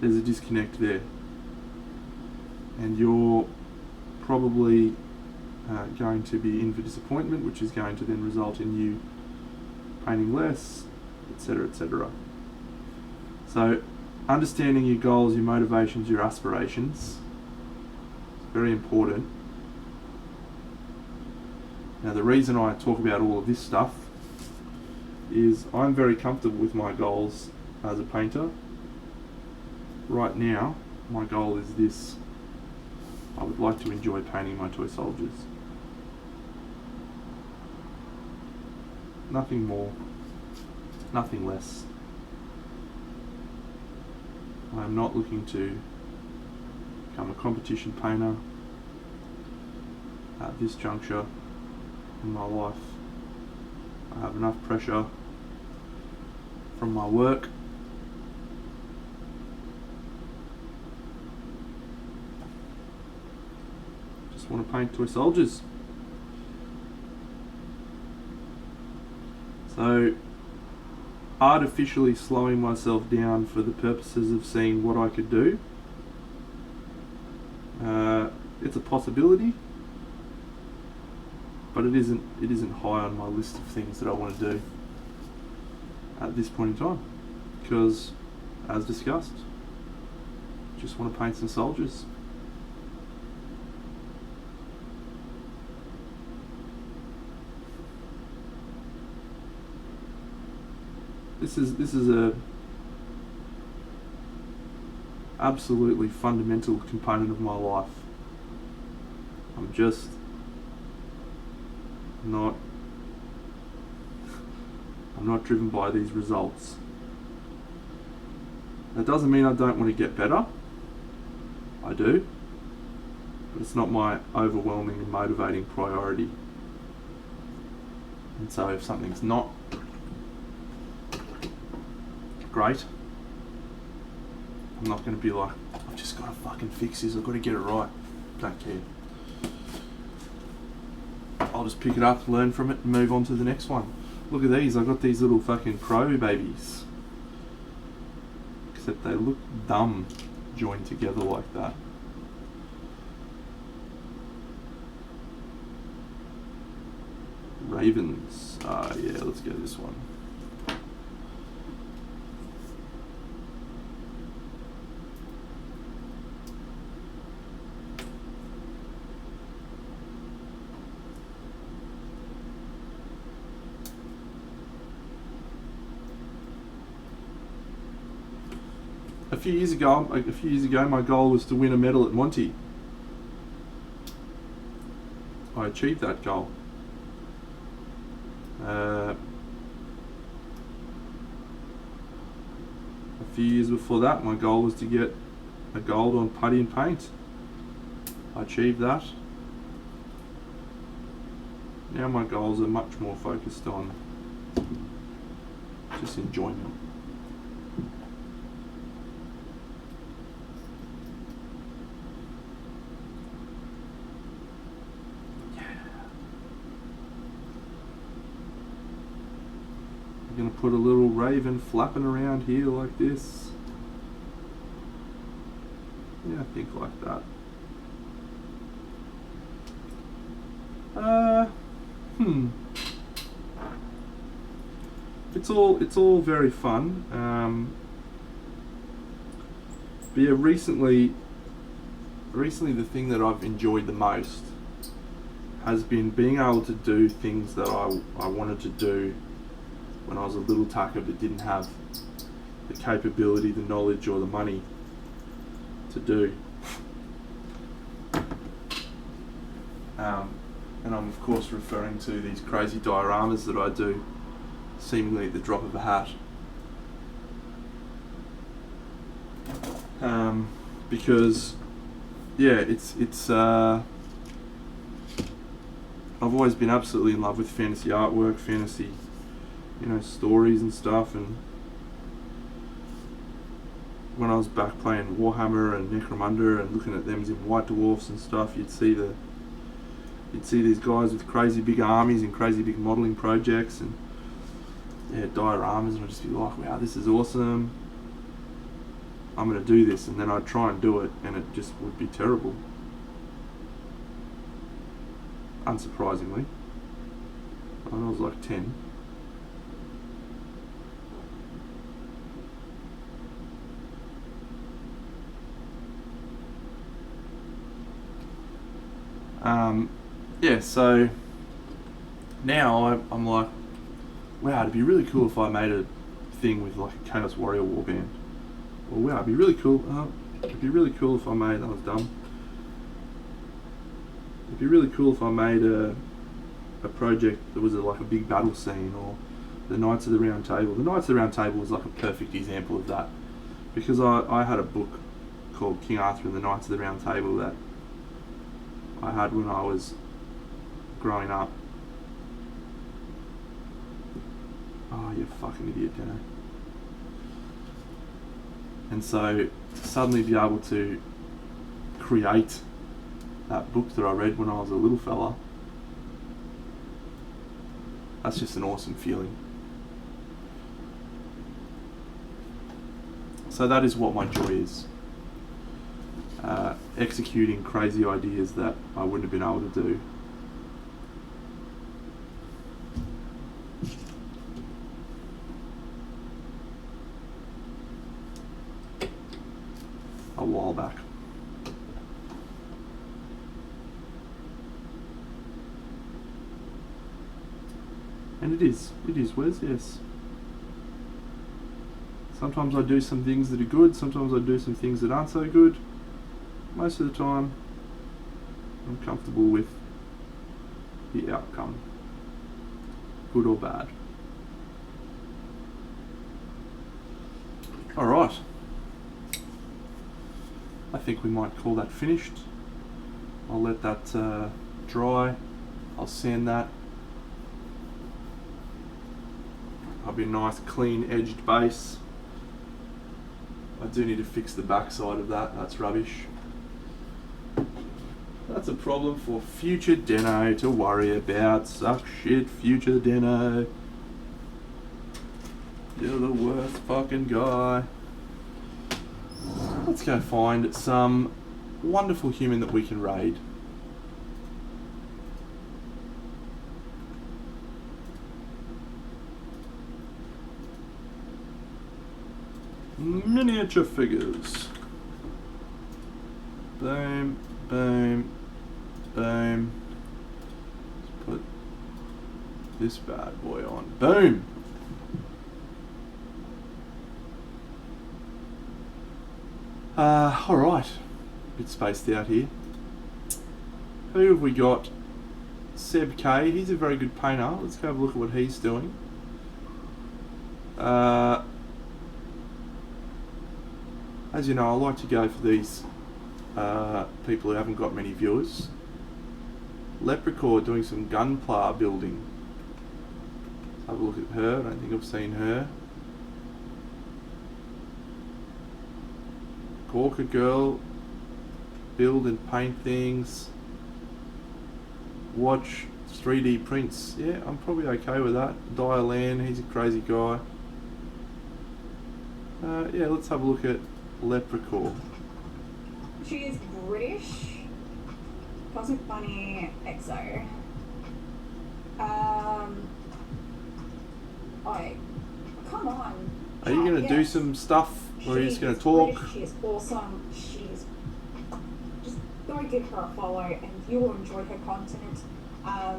Speaker 1: there's a disconnect there, and you're probably going to be in for disappointment, which is going to then result in you painting less, etc., etc. So understanding your goals, your motivations, your aspirations is very important. Now, the reason I talk about all of this stuff is I'm very comfortable with my goals as a painter. Right now, my goal is this: I would like to enjoy painting my toy soldiers. Nothing more, nothing less. I am not looking to become a competition painter at this juncture in my life. I have enough pressure from my work. Just want to paint toy soldiers. So artificially slowing myself down for the purposes of seeing what I could do. It's a possibility, but it isn't high on my list of things that I want to do at this point in time, because, as discussed, just want to paint some soldiers. This is a absolutely fundamental component of my life. I'm just not driven by these results. That doesn't mean I don't want to get better. I do. But it's not my overwhelming and motivating priority. And so if something's not great, I'm not going to be like, I've just got to fucking fix this, I've got to get it right. Don't care. I'll just pick it up, learn from it, and move on to the next one. Look at these, I've got these little fucking crow babies. Except they look dumb joined together like that. Ravens. Yeah, let's go this one. A few years ago, my goal was to win a medal at Monty. I achieved that goal. A few years before that, my goal was to get a gold on putty and paint. I achieved that. Now my goals are much more focused on just enjoyment. I'm going to put a little raven flapping around here like this. Yeah, I think like that. It's all very fun. But yeah, recently the thing that I've enjoyed the most has been being able to do things that I wanted to do when I was a little tacker but didn't have the capability, the knowledge or the money to do. And I'm of course referring to these crazy dioramas that I do seemingly at the drop of a hat. Because yeah, it's I've always been absolutely in love with fantasy artwork, fantasy, stories and stuff, and when I was back playing Warhammer and Necromunda and looking at them in White Dwarfs and stuff, you'd see these guys with crazy big armies and crazy big modelling projects and dioramas, and I'd just be like, wow, this is awesome, I'm going to do this, and then I'd try and do it and it just would be terrible, unsurprisingly. When I was like 10. So now I'm like, wow, it'd be really cool if I made a thing with like a Chaos Warrior warband. Or wow, it'd be really cool. It'd be really cool if I made. That was dumb. It'd be really cool if I made a project that was like a big battle scene, or the Knights of the Round Table. The Knights of the Round Table was like a perfect example of that, because I had a book called King Arthur and the Knights of the Round Table that I had when I was growing up. Oh, you fucking idiot, Dano. And so to suddenly be able to create that book that I read when I was a little fella, that's just an awesome feeling. So that is what my joy is. Executing crazy ideas that I wouldn't have been able to do. A while back. And it is Wes, yes. Sometimes I do some things that are good, sometimes I do some things that aren't so good. Most of the time, I'm comfortable with the outcome, good or bad. Alright. I think we might call that finished. I'll let that dry. I'll sand that. I'll be a nice clean edged base. I do need to fix the back side of that, that's rubbish. That's a problem for future Deno to worry about. Suck shit, future Deno. You're the worst fucking guy. Let's go find some wonderful human that we can raid. Miniature figures. Boom, boom, boom. Let's put this bad boy on. Boom! Alright. Bit spaced out here. Who have we got? Seb K. He's a very good painter. Let's go have a look at what he's doing. As you know, I like to go for these people who haven't got many viewers. Leprechaun doing some gunpla building. Let's have a look at her. I don't think I've seen her. Gorka girl, build and paint things. Watch 3D prints. Yeah, I'm probably okay with that. Diorama, he's a crazy guy. Yeah, let's have a look at Leprechaun.
Speaker 2: She is British. Cosmic Bunny EXO. Oh, come on.
Speaker 1: Are you going to do some stuff, or are you just going to talk?
Speaker 2: British, she is awesome. She's just go give her a follow, and you will enjoy her content.
Speaker 1: I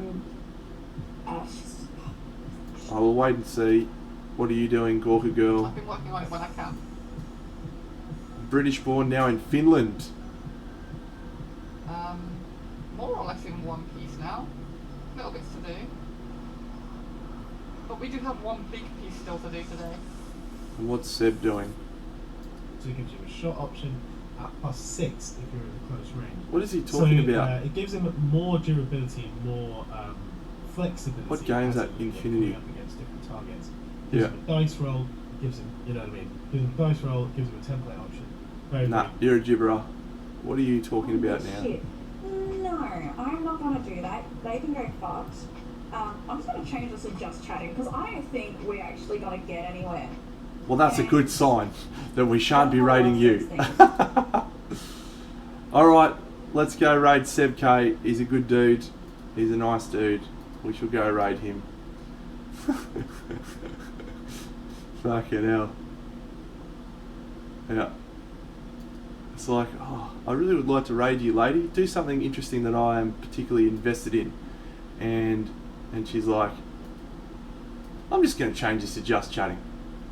Speaker 1: will wait and see. What are you doing, Gorka girl?
Speaker 3: I've been working on it when I can.
Speaker 1: British born, now in Finland.
Speaker 3: More or less in one piece now. Little bits to do. But we do have one big piece still to do today.
Speaker 1: And what's Seb doing?
Speaker 4: So it gives you a shot option at +6 if you're in close range.
Speaker 1: What is he talking about?
Speaker 4: It gives him more durability, more flexibility.
Speaker 1: What game is that?
Speaker 4: as you're
Speaker 1: Infinity?
Speaker 4: up against different targets.
Speaker 1: Yeah.
Speaker 4: Gives him a dice roll, gives him, you know what I mean? Gives him a dice roll, gives him a template option. Very
Speaker 1: Nah,
Speaker 4: good.
Speaker 1: you're a gibberer. What are you talking about now?
Speaker 2: Shit. No, I'm not gonna do that. They can go fucked. I'm just gonna change this to just chatting because I don't think we're actually gonna get anywhere.
Speaker 1: Well, that's a good sign that we shan't be raiding you. Alright, let's go raid Seb K. He's a good dude. He's a nice dude. We shall go raid him. Fucking hell. Yeah. It's like, oh, I really would like to raid you, lady. Do something interesting that I am particularly invested in. And she's like, I'm just going to change this to just chatting.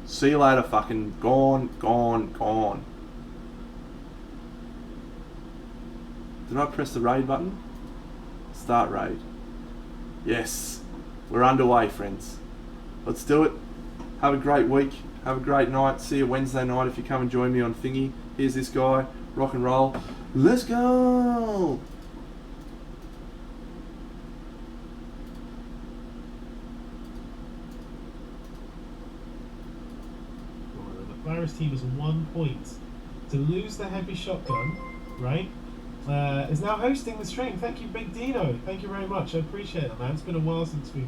Speaker 1: See you later, fucking gone, gone, gone. Did I press the raid button? Start raid. Yes. We're underway, friends. Let's do it. Have a great week. Have a great night. See you Wednesday night if you come and join me on Thingy. Here's this guy. Rock and roll. Let's go!
Speaker 4: The virus team is 1 point. To lose the heavy shotgun, right? Is now hosting the stream. Thank you, Big Dino. Thank you very much. I appreciate it, man. It's been a while since we've